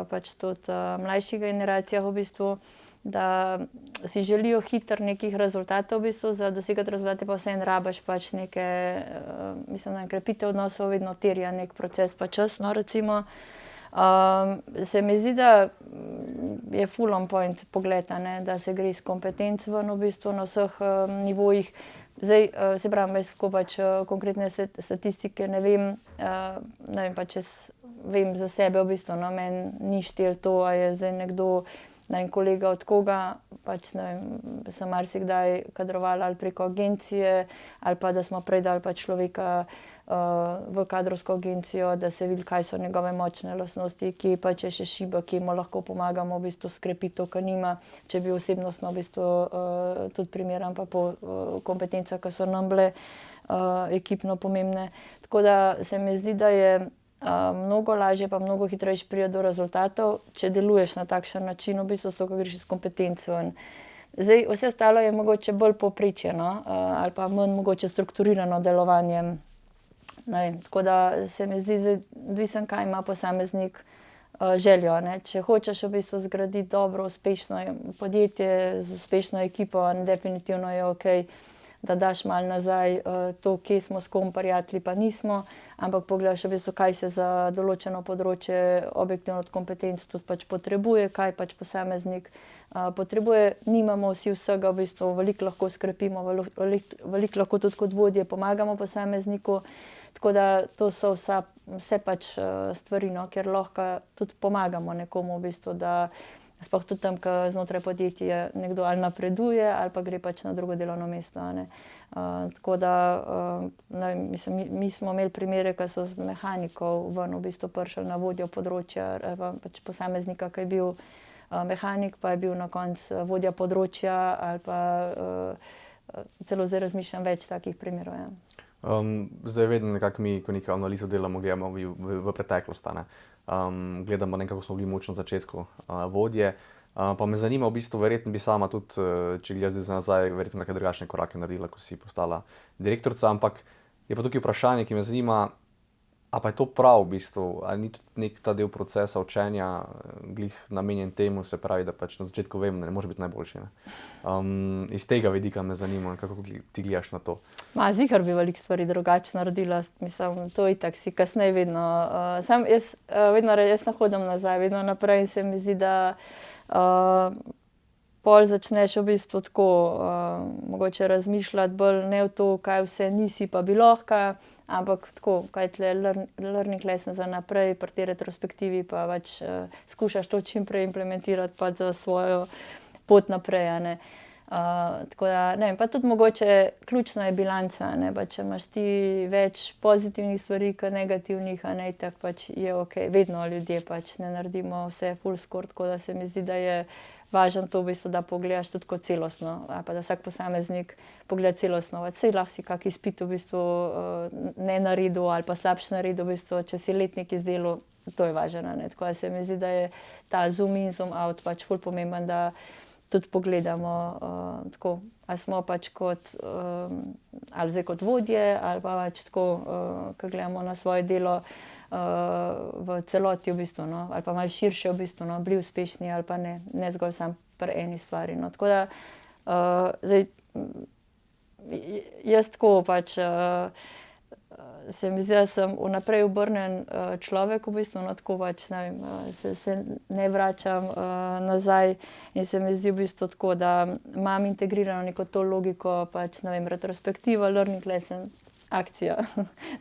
pač tudi mlajših generacijah v bistvu, da si želijo hitro nekih rezultatov v bistvu, za dosegati rezultate pa vseeno rabiš pač neke, krepitev odnosov vedno terja nek proces pa čas, no, recimo. Se mi zdi, da je full on point pogled, ne, da se gre iz kompetenc ven v bistvu na vseh nivojih. Zdaj, se pravi, jaz tako pač konkretne statistike ne vem, pač jaz vem za sebe v bistvu, no, meni ni štelo to, a je zdaj nekdo, ne vem, kolega od koga, pač ne vem, sem marsikdaj kadrovala ali preko agencije, ali pa da smo prej dali pač človeka v kadrovsko agencijo, da se vidi, kaj so njegove močne lastnosti, kje pač je še šibek, kje mu lahko pomagamo v bistvu skrepiti to, kar nima, če bi osebnostno v bistvu tudi primeren, pa po kompetencah, ki so nam bile ekipno pomembne. Tako da se mi zdi, da je mnogo lažje pa mnogo hitreje priti do rezultatov, če deluješ na takšen način, v bistvu, ko greš iz kompetenc ven. Zdaj, vse ostalo je mogoče bolj povprečje, no, ali pa manj mogoče strukturirano delovanje. Ne vem, tako da se mi zdi zdaj odvisno, kaj ima posameznik željo, ne. Če hočeš v bistvu zgraditi dobro, uspešno podjetje z uspešno ekipo, definitivno je okej, da daš malo nazaj to, kje smo s kom prijatelji, pa nismo, ampak pogledaš v bistvu, kaj se za določeno področje objektivno od kompetenc tudi pač potrebuje, kaj pač posameznik potrebuje. Nimamo vsi vsega, v bistvu veliko lahko skrepimo, veliko lahko tudi kot vodje pomagamo posamezniku, tako da to so vse pač stvari, no, kjer lahko tudi pomagamo nekomu v bistvu, da sploh tudi tam, ko znotraj podjetja nekdo ali napreduje ali pa gre pač na drugo delovno mesto, ne. Tako da, ne vem, mislim, mi smo imeli primere, ko so z mehanikov ven v bistvu prišli na vodjo področja, pač posameznika, ki je bil mehanik, pa je bil na koncu vodja področja ali pa celo zdaj razmišljam več takih primerov. Ja. Zdaj vedno nekako mi, ko neko analizo delamo, gledamo v preteklost. Gledamo nekako, smo bili močno na začetku vodje. Pa me zanima, v bistvu, verjetno bi sama tudi, če gledam zdaj nazaj, verjetno nekaj drugačne korake naredila, ko si postala direktorica, ampak je pa tukaj vprašanje, ki me zanima, a pa je to prav v bistvu, ali ni tudi nek ta del procesa učenja glih namenjen temu, se pravi, da pač na začetku vemo, da ne može biti najboljši. Iz tega vidika me zanima, kako ti gledaš na to. Ziher bi veliko stvari drugače naredila, mislim, to itak si kasneje vedno. Sam jaz vedno ne hodim nazaj, vedno naprej in se mi zdi, da pol začneš v bistvu tako mogoče razmišljati bolj ne v to, kaj vse nisi pa bi lahko, ampak tako, kaj tle learning lesson za naprej, pri tej retrospektivi pa pač skušaš to čim prej implementirati pa za svojo pot naprej, a ne. Tako da, ne vem, pa tudi mogoče ključna je bilanca, ne, pa če imaš ti več pozitivnih stvari kot negativnih, a ne, tak pač je okej. Vedno ljudje pač ne naredimo vse full score, tako da se mi zdi, da je važno to v bistvu, da pogledaš tudi kot celostno, ali pa da vsak posameznik pogleda celostno. Saj lahko si kak izpit v bistvu ne naredil ali pa slabše naredil, v bistvu, če si letnik izdelal, to je važno, ne. Tako da se mi zdi, da je ta zoom in zoom out pač ful pomemben, da tudi pogledamo tako, ali smo pač kot, ali zdaj kot vodje, ali pa pač tako, ko gledamo na svoje delo v celoti v bistvu, no, ali pa malo širše v bistvu, no, bili uspešni ali pa ne, ne zgolj samo pri eni stvari, no. Tako da, zdaj, jaz tako pač se mi zdi, da sem vnaprej obrnjen človek v bistvu, no, tako pač, ne vem, se ne vračam nazaj in se mi zdi v bistvu tako, da imam integrirano neko to logiko, pač, ne vem, retrospektiva, learning lesson, akcija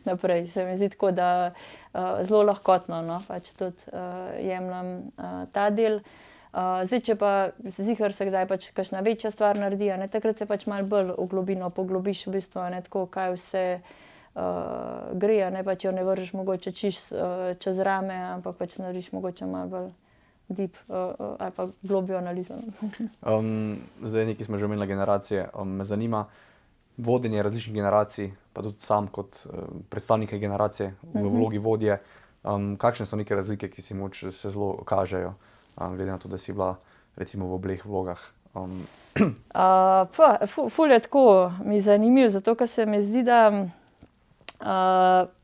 naprej. Se mi zdi tako, da zelo lahkotno, no, pač tudi jemljem ta del. Zdaj, če pa ziher se kdaj pač kakšna večja stvar naredi, a ne, takrat se pač malo bolj v globino poglobiš v bistvu, a ne, tako, kaj vse gre, a ne, pač jo ne vržeš mogoče čez rame, ampak pač narediš mogoče malo bolj deep ali pa globjo analizo. Zdaj, nekaj smo že omenili generacije, me zanima vodenje različnih generacij, pa tudi sam kot predstavnike generacije v vlogi vodje. Kakšne so neke razlike, ki si moč se zelo kažejo, glede na to, da si bila recimo v obeh vlogah? Ful je tako mi zanimivo, zato ker se mi zdi, da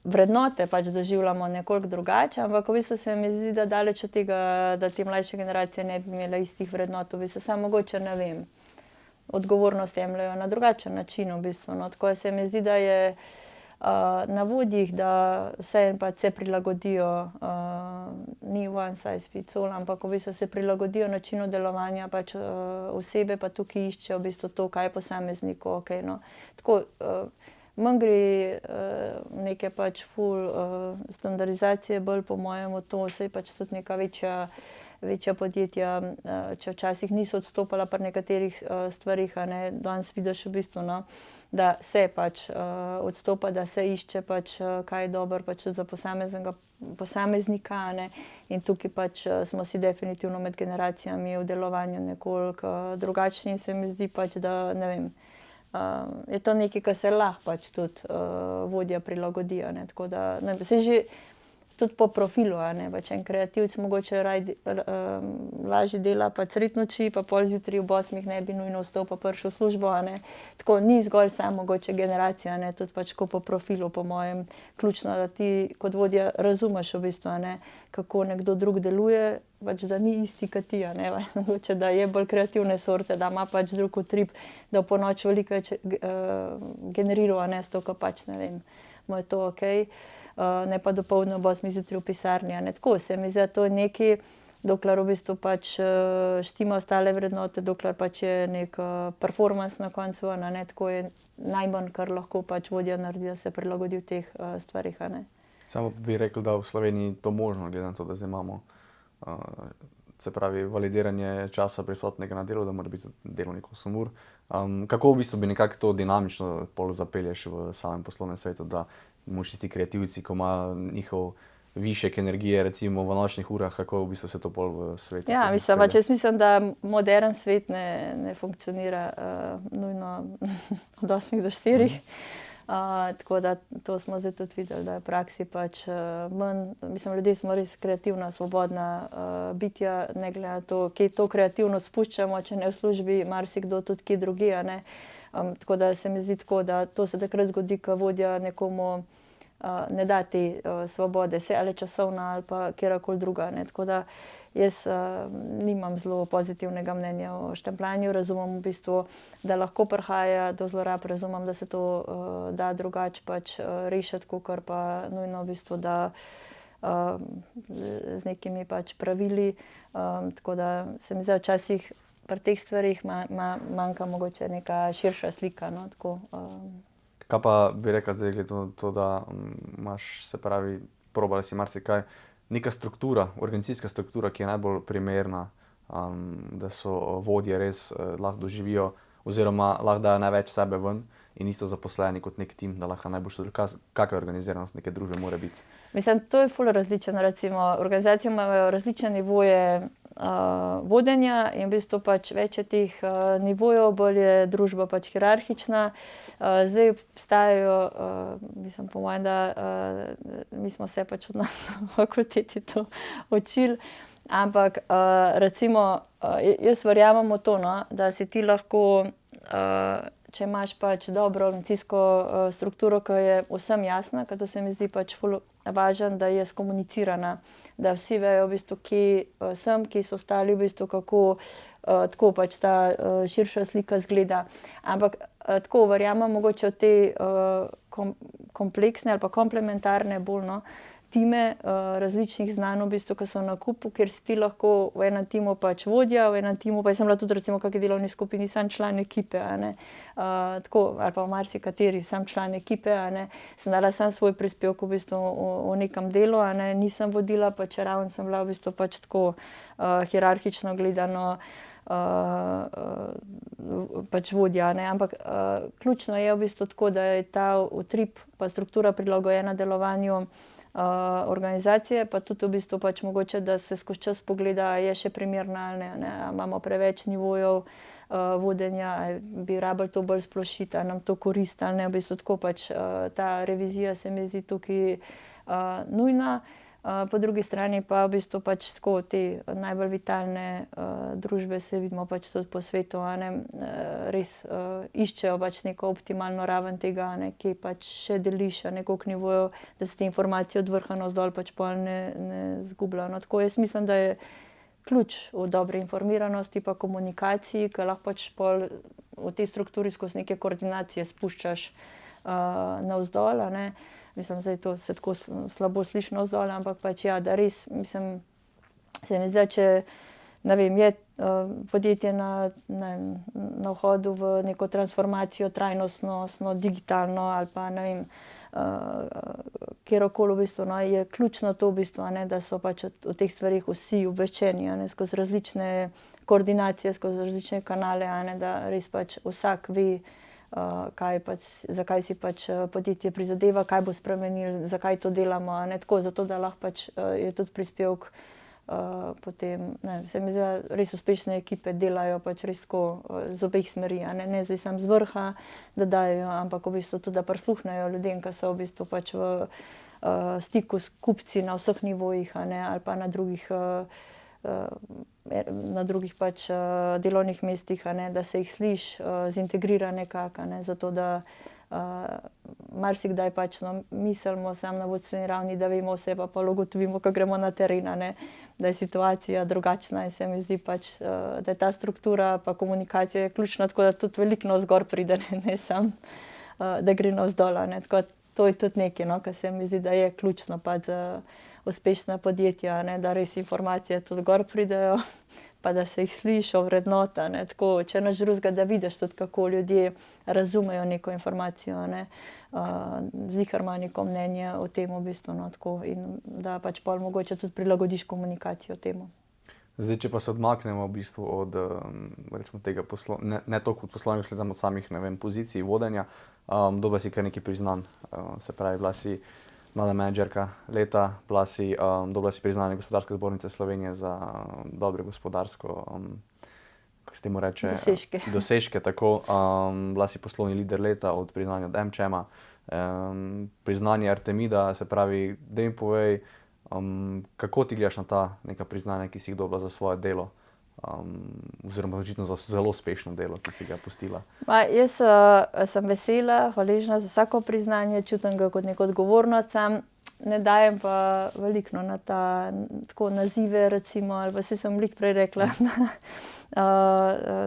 vrednote pač doživljamo nekoliko drugače, ampak v bistvu se mi zdi, da daleč od tega, da te mlajše generacije ne bi imele istih vrednot, v bistvu samo mogoče, ne vem, odgovornost jemljejo na drugačen način v bistvu, no. Tako se mi zdi, da je na vodjih, da vseeno pač se prilagodijo, ni one size fits all, ampak v bistvu se prilagodijo načinu delovanja pač osebe, pa tukaj iščejo v bistvu to, kaj je posamezniku okej, no. Tako, manj gre neke pač ful standardizacije, bolj po mojem v to, saj pač tudi neka večja podjetja, če včasih niso odstopala pri nekaterih stvarih, a ne, danes vidiš v bistvu, no, da se pač odstopa, da se išče pač, kaj je dobro pač tudi za posameznika, a ne, in tukaj pač smo si definitivno med generacijami v delovanju nekoliko drugačni in se mi zdi pač, da, ne vem, je to nekaj, kar se lahko pač tudi vodja prilagodi, a ne, tako da, ne vem, saj že tudi po profilu, a ne, pač en kreativec mogoče lažje dela pa sredi noči, pa pol zjutraj ob 8 ne bi nujno vstal pa prišel v službo, a ne, tako ni zgolj samo mogoče generacija, a ne, tudi pač ko po profilu, po mojem, ključno, da ti kot vodja razumeš v bistvu, a ne, kako nekdo drug deluje, pač da ni isti kot ti, a ne, mogoče da je bolj kreativne sorte, da ima pač drug utrip, da v ponoči veliko več generiral, a ne, s to, ko pač, ne vem, mu je to okej. Ne pa dopoldne ob 8 zjutraj v pisarni, a ne, tako se mi zdi, da to je nekaj, dokler v bistvu pač štima ostale vrednote, dokler pač je nek performance na koncu, a ne, tako je najmanj, kar lahko pač vodja naredi, da se prilagodi v teh stvarih, a ne. Samo bi rekel, da v Sloveniji to možno, glede na to, da zdaj imamo, se pravi, validiranje časa prisotnega na delu, da mora biti delovnik 8 ur. Kako v bistvu bi nekako to dinamično pol zapelješ v samem poslovnem svetu, da mož tisti kreativci, ko ima njihov višek energije, recimo v nočnih urah, kako v bistvu se to pol v svetu. Ja, mislim, da modern svet ne funkcionira nujno od 8 do 4. Tako da to smo zdaj tudi videli, da je v praksi pač manj. Mislim, ljudje smo res kreativna, svobodna bitja, ne glede na to, kje to kreativnost spuščamo, če ne v službi, marsikdo tudi kje drugje, ne. Tako da se mi zdi tako, da to se takrat zgodi, ko vodja nekomu ne da te svobode, se ali časovna ali pa kjerkoli druga, ne. Tako da jaz nimam zelo pozitivnega mnenja o štempljanju, razumem v bistvu, da lahko prihaja do zlorab, razumem, da se to da drugače pač rešiti, kakor pa nujno v bistvu, da z nekimi pač pravili. Tako da se mi zdi včasih pri teh stvarih manjka mogoče neka širša slika, no, tako. Kaj pa bi rekla zdaj, glede to, da imaš, se pravi, probala si marsikaj, neka struktura, organizacijska struktura, ki je najbolj primerna, da so vodje res lahko doživijo oziroma lahko dajo največ sebe ven in isto zaposleni kot nek tim, da lahko najbolj sodelujo. Kakšna organiziranost neke družbe mora biti? Mislim, to je ful različno. Recimo, organizacije imajo različne nivoje vodenja in v bistvu pač več je teh nivojev, bolj je družba pač hierarhična. Zdaj obstajajo, mislim po mojem, da mi smo se pač na fakulteti to učili, ampak recimo jaz verjamem v to, no, da si ti lahko, če imaš pač dobro organizacijsko strukturo, ki je vsem jasna, ker to se mi zdi pač ful važno, da je skomunicirana, da vsi vejo v bistvu, kje sem, kje so ostali, v bistvu kako tako pač ta širša slika izgleda. Ampak tako verjamem mogoče v te kompleksne ali pa komplementarne bolj, no, time različnih znanj, v bistvu, ki so na kupu, kjer si ti lahko v enem timu pač vodja, v enem timu pa jaz sem bila tudi recimo v kakšni delovni skupini sam član ekipe, a ne. Tako, ali pa v marsikateri sam član ekipe, a ne. Sem dala sam svoj prispevek v bistvu v nekem delu, a ne, nisem vodila, pa čeravno sem bila v bistvu pač tako hierarhično gledano pač vodja, ne. Ampak ključno je v bistvu tako, da je ta utrip pa struktura prilagojena delovanju organizacije, pa tudi v bistvu pač mogoče, da se skozi čas pogleda, je še primerna ali ne, imamo preveč nivojev vodenja, bi rabili to bolj splošiti, ali nam to koristi ali ne, v bistvu tako pač ta revizija se mi zdi tukaj nujna. Po drugi strani pa v bistvu pač tako te najbolj vitalne družbe se vidimo pač tudi po svetu, a ne, res iščejo pač neko optimalno raven tega, a ne, kje pač še deliš, a ne, koliko nivojev, da se te informacije od vrha navzdol pač pol ne zgubljajo. No, tako jaz mislim, da je ključ v dobri informiranosti pa komunikaciji, ker lahko pač pol v tej strukturi skozi neke koordinacije spuščaš navzdol, a ne. Mislim, zdaj to se tako slabo sliši navzdol, ampak pač ja, da res, mislim, se mi zdi, če, ne vem, je podjetje na vhodu v neko transformacijo, trajnostno, digitalno ali pa, ne vem, kjerkoli v bistvu, no, je ključno to v bistvu, a ne, da so pač o teh stvarih vsi obveščeni, a ne, skozi različne koordinacije, skozi različne kanale, a ne, da res pač vsak ve, kaj pač, zakaj si pač podjetje prizadeva, kaj bo spremenilo, zakaj to delamo, a ne, tako, zato da lahko pač je tudi prispevek potem, ne, se mi zdi, da res uspešne ekipe delajo pač res tako z obeh smeri, a ne, ne zdaj samo z vrha, da dajo, ampak v bistvu tudi, da prisluhnejo ljudem, ki so v bistvu pač v stiku s kupci na vseh nivojih, a ne, ali pa na drugih pač delovnih mestih, a ne, da se jih sliši, zintegrira nekako, a ne, zato da marsikdaj pač mislimo samo na vodstveni ravni, da vemo vse, pa pol ugotovimo, ko gremo na teren, a ne, da je situacija drugačna in se mi zdi pač, da je ta struktura pa komunikacija ključna, tako da tudi veliko navzgor pride, ne samo, da gre navzdol, a ne, tako to je tudi nekaj, no, kar se mi zdi, da je ključno pač za uspešna podjetja, ne, da res informacije tudi gor pridejo, pa da se jih sliši, ovrednota, ne, tako, če nič drugega, da vidiš tudi, kako ljudje razumejo neko informacijo, ne, ziher ima neko mnenje o tem v bistvu, no, tako, in da pač pol mogoče tudi prilagodiš komunikacijo temu. Zdaj, če pa se odmaknemo v bistvu od, rečemo tega ne toliko od poslovnih, sledam od samih, ne vem, pozicij vodenja, dobila si kar nekaj priznanj, se pravi, bila si mlada menedžerka leta, dobila si priznanje Gospodarske zbornice Slovenije za dobro gospodarsko, kako se temu reče? Dosežke, tako. Bila si poslovni lider leta od priznanja od MČM-a. Priznanje Artemida, se pravi, da mi povej, kako ti gledaš na ta neka priznanja, ki si jih dobila za svoje delo? Oziroma očitno za zelo uspešno delo, ki si ga pustila. Jaz sem vesela, hvaležna za vsako priznanje, čutim ga kot neko odgovornost, sam ne dajem pa veliko na ta tako nazive, recimo, ali pa sem veliko prej rekla,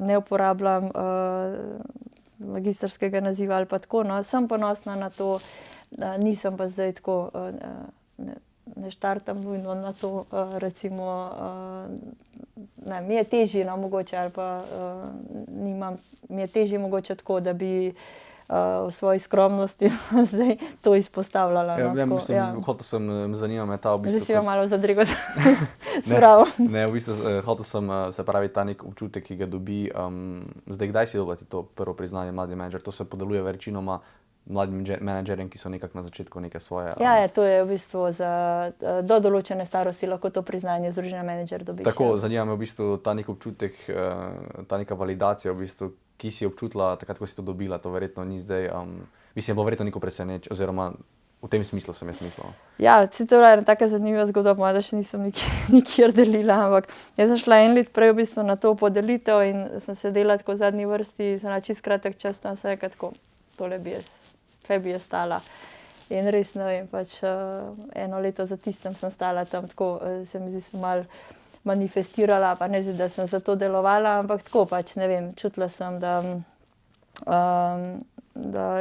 ne uporabljam magistrskega naziva ali pa tako, no. Sem ponosna na to, nisem pa zdaj tako, ne štartam nujno na to, recimo, ne, mi je težje, no, mogoče, ali pa mi je težje mogoče tako, da bi v svoji skromnosti zdaj to izpostavljala. Hotel sem, zanima me ta v bistvu. Zdaj si jo malo zadrego spravo. Ne, v bistvu, hotel sem, se pravi, ta nek občutek, ki ga dobi, zdaj, kdaj si dobila to prvo priznanje mladi menedžer? To se podeljuje večinoma mladim menedžerjem, ki so nekako na začetku neke svoje... To je v bistvu do določene starosti lahko to priznanje Združenja menedžer dobiš. Tako, zanima me v bistvu ta nek občutek, ta neka validacija v bistvu, ki si občutila takrat, ko si to dobila, to verjetno ni zdaj, mislim, bilo verjetno neko preseneč, oziroma v tem smislu sem jaz mislila. To je bila ena taka zanimiva zgodba, moja, da še nisem nikjer delila, ampak jaz sem šla en let prej v bistvu na to podelitev in sem sedela tako v zadnji vrsti, sem na čisto kratek čas tam se rekla tako, tole bi jaz, kaj bi jaz stala. In res, ne vem, pač eno leto za tistem sem stala tam tako, se mi zdi, sem malo manifestirala, pa ne zdi, da sem za to delovala, ampak tako pač, ne vem, čutila sem, da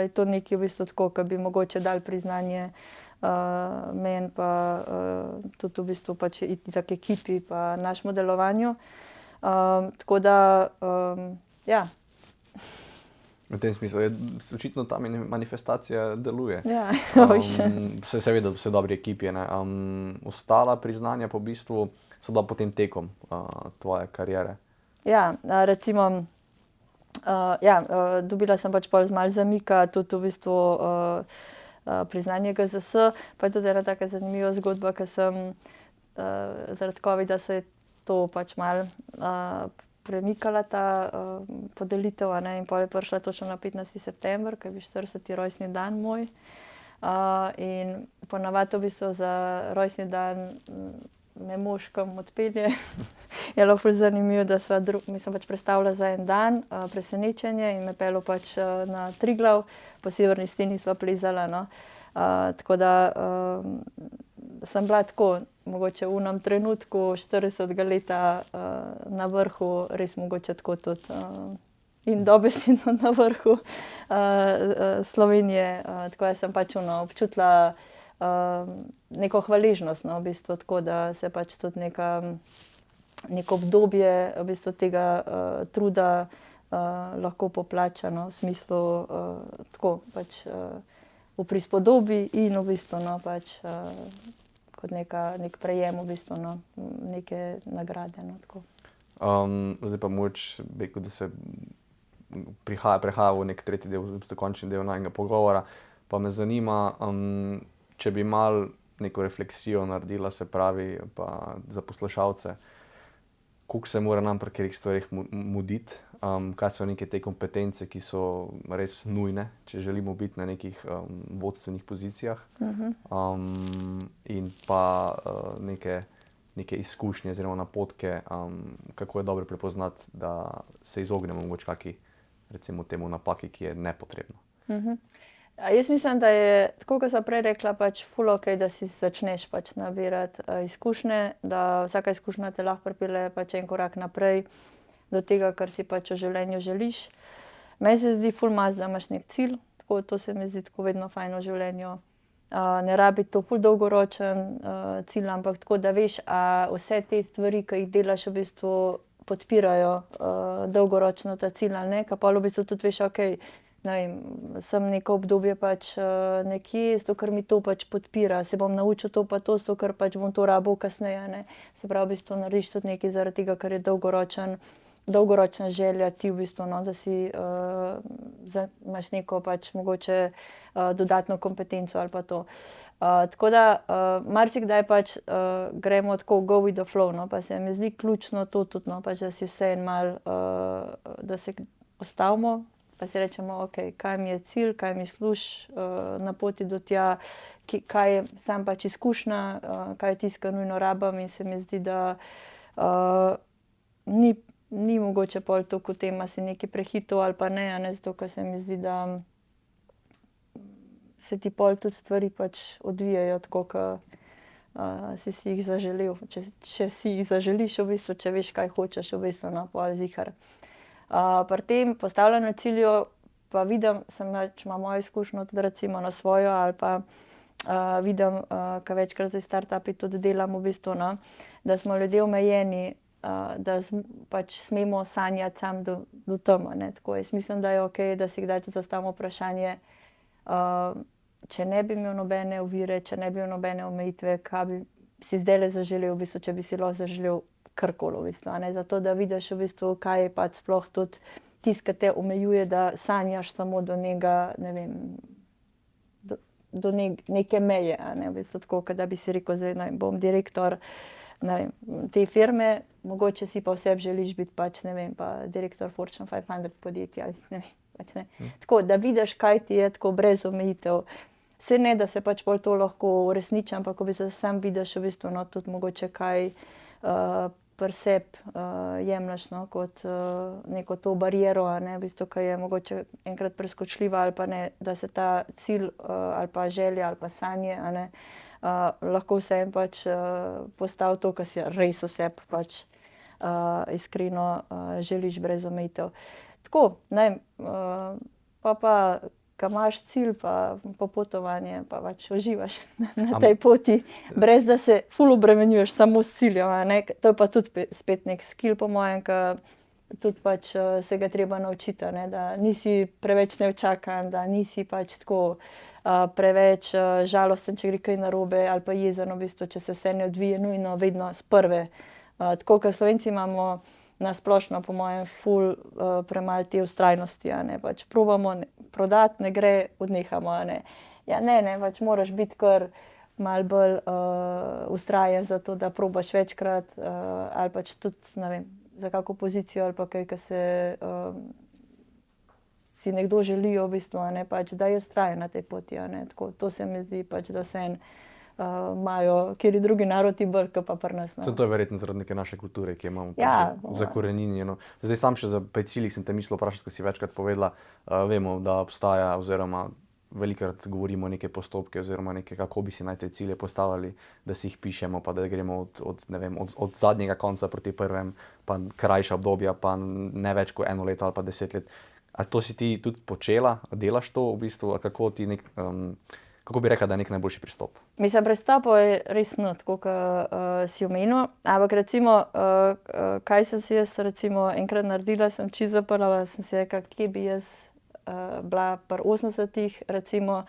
je to nekaj v bistvu tako, ki bi mogoče dali priznanje meni pa tudi v bistvu pač itak ekipi pa našemu delovanju. Tako da, ja. V tem smislu, očitno ta manifestacija deluje. Ja, seveda vse dobri ekipi, ne. Ostala priznanja pa v bistvu so bila potem tekom tvoje kariere. Ja, recimo, dobila sem pač pol z malo zamika tudi v bistvu priznanje GZS, pa je tudi ena taka zanimiva zgodba, ker sem zaradi covida se je to pač malo premikala ta podelitev, ne, in pol je prišla točno na 15. september, ke je bil 40. rojstni dan moj. In ponavadi v bistvu za rojstni dan me mož kam odpelje. Je bilo ful zanimivo, da sva mislim pač prestavila za en dan, presenečenje, in me peljal pač na Triglav, po severni steni sva plezala, no. Tako da sem bila tako, mogoče v onem trenutku 40. leta na vrhu, res mogoče tako tudi in dobesedno na vrhu Slovenije. Tako da sem pač občutila neko hvaležnost, no, v bistvu tako, da se pač tudi neko obdobje v bistvu tega truda lahko poplača, no, v smislu tako pač v prispodobi in v bistvu, no, pač kot nek prejem v bistvu, no, neke nagrade, no, tako. Zdaj pa mogoče bi rekel, da se prehaja v nek tretji del, končni del najinega pogovora, pa me zanima, če bi malo neko refleksijo naredila, se pravi, pa za poslušalce, koliko se mora nam pri katerih stvareh muditi, kaj so neke te kompetence, ki so res nujne, če želimo biti na nekih vodstvenih pozicijah, in pa neke izkušnje oziroma napotke, kako je dobro prepoznati, da se izognemo mogoče kaki, recimo temu napaki, ki je nepotrebna. Jaz mislim, da je, tako kot sva prej rekla, pač ful okej, da si začneš pač nabirati izkušnje, da vsaka izkušnja te lahko pripelje pač en korak naprej do tega, kar si pač v življenju želiš. Meni se zdi ful mast, da imaš neki cilj, tako to se mi zdi tako vedno fajn v življenju. Ne rabi to ful dolgoročen cilj, ampak tako, da veš, vse te stvari, ki jih delaš, v bistvu podpirajo dolgoročno ta cilj ali ne, ker pol v bistvu tudi veš, okej, ne vem, sem neko obdobje pač nekje, zato ker mi to pač podpira, se bom naučil to pa to, zato ker pač bom to rabil kasneje, ne. Se pravi, v bistvu narediš tudi nekaj zaradi tega, ker je dolgoročna želja ti v bistvu, no, da si imaš neko pač mogoče dodatno kompetenco ali pa to. Tako da marsikdaj pač gremo tako go with the flow, no, pa se mi zdi ključno to tudi, no, pač, da si vse en mal, da se ustavimo, pa si rečemo, ok, kaj mi je cilj, kaj mi služi na poti do tja, kaj je sam pač izkušnja, kaj je tisto, kar nujno rabim, in se mi zdi, da ni mogoče pol toliko v tem, a si nekaj prehitro ali pa ne, zato ker se mi zdi, da se ti pol tudi stvari pač odvijajo tako, kot si jih zaželel. Če si jih zaželiš, v bistvu, če veš, kaj hočeš, v bistvu, no, pol zihar. Pri tem postavljanju ciljev pa vidim, imam mojo izkušnjo tudi recimo na svojo, ali pa vidim, kar večkrat za startupi tudi delam, v bistvu, no, da smo ljudje omejeni, da pač smemo sanjati sam do tam, ne. Tako jaz mislim, da je okej, da si kdaj tudi zastavimo vprašanje, če ne bi imel nobene ovire, če ne bi imel nobene omejitve, kaj bi si zdajle zaželel, v bistvu, če bi si lahko zaželel karkoli, v bistvu, ne. Zato, da vidiš, v bistvu, kaj je pač sploh tudi tisto, kar te omejuje, da sanjaš samo do nekega, ne vem, do neke meje, ne, v bistvu, tako, kot da bi si rekel, zdaj, ne vem, bom direktor, ne vem, te firme, mogoče si pa vsebi želiš biti pač, ne vem, pa direktor Fortune 500 podjetja, ne vem, pač ne. Tako, da vidiš, kaj ti je, tako brez omejitev. Saj ne, da se pač pol to lahko uresniči, ampak v bistvu sam vidiš, v bistvu, no, tudi mogoče kaj pri sebi jemlješ, no, kot neko to bariero, ne, v bistvu, ki je mogoče enkrat preskočljiva ali pa ne, da se ta cilj ali pa želja ali pa sanje, ne, lahko vseeno pač postavi to, kar si res osebi pač iskreno želiš brez omejitev. Tako, ne vem, pa ko imaš cilj pa popotovanje, pa pač uživaš na tej poti, brez da se ful obremenjuješ samo s ciljem, a ne. To je pa tudi spet neki skill po mojem, ke tudi pač se ga treba naučiti, a ne, da nisi preveč neučakan, da nisi pač tako preveč žalosten, če gre kaj narobe, ali pa jezen, v bistvu, če se vse ne odvije nujno vedno s prve. Tako kot Slovenci imamo na splošno, po mojem, ful premalo te vztrajnosti, a ne, pač probamo prodati, ne gre, odnehamo, a ne. Ja, ne, pač moraš biti kar malo bolj vztrajen za to, da probaš večkrat, ali pač tudi, ne vem, za kako pozicijo ali pa kaj, ke se si nekdo želi, v bistvu, a ne, pač, da je vztrajen na tej poti, a ne, tako, to se mi zdi pač, da vseeno imajo kateri drugi narodi bolj, kot pa pri nas, no. Saj to je verjetno zaradi neke naše kulture, ki jo imamo Ja, pač zakoreninjeno. Zdaj sam še pri ciljih sem te mislil vprašati, ko si večkrat povedala, vemo, da obstaja oziroma velikokrat govorimo neke postopke oziroma neke, kako bi si naj te cilje postavili, da si jih pišemo, pa da gremo od zadnjega konca proti prvem, pa krajša obdobja, pa ne več kot 1 leto ali pa 10 let. A to si ti tudi počela, delaš to v bistvu, ali kako bi rekla, da je nek najboljši pristop? Mislim, pristopov je res tako, kot si omenil, ampak recimo, kaj sem si jaz recimo enkrat naredila, sem čisto zaprla, sem si rekla, kje bi jaz bila pri 80-ih recimo,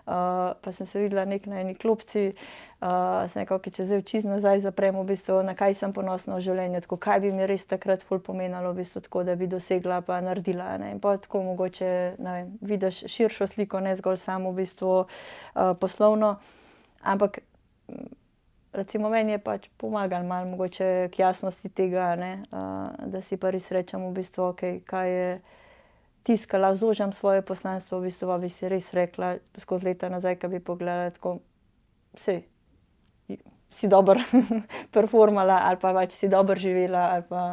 pa sem se videla na eni klopci, sem rekla, okej, če zdaj oči nazaj zaprem, v bistvu, na kaj sem ponosna v življenju, tako, kaj bi mi res takrat ful pomenilo, v bistvu, tako, da bi dosegla pa naredila, ne, in pol tako mogoče, ne vem, vidiš širšo sliko, ne zgolj samo v bistvu poslovno, ampak recimo meni je pač pomagalo malo mogoče k jasnosti tega, ne, da si pa res rečem v bistvu, okej, kaj je tisto, ke lahko zožam svoje poslanstvo, v bistvu, pa bi si res rekla skozi leta nazaj, ke bi pogledala tako, saj si dobro performala ali pa pač si dobro živela ali pa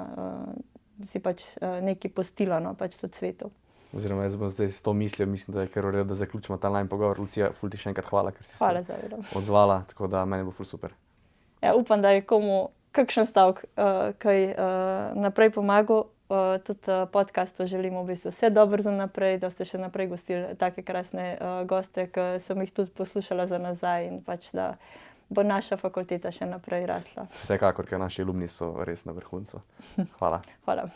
si pač nekaj pustila, no, pač tudi svetu. Oziroma jaz bom zdaj s to mislijo, mislim, da je kar v redu, da zaključimo ta najin pogovor. Lucija, ful ti še enkrat hvala, ker si se odzvala, tako da meni bo ful super. Ja, upam, da je komu kakšen stavek kaj naprej pomagal. Tudi podcastu želimo v bistvu vse dobro za naprej, da ste še naprej gostili take krasne goste, ke sem jih tudi poslušala za nazaj, in pač, da bo naša fakulteta še naprej rasla. Vsekakor, ker naši alumni so res na vrhuncu. Hvala. Hvala.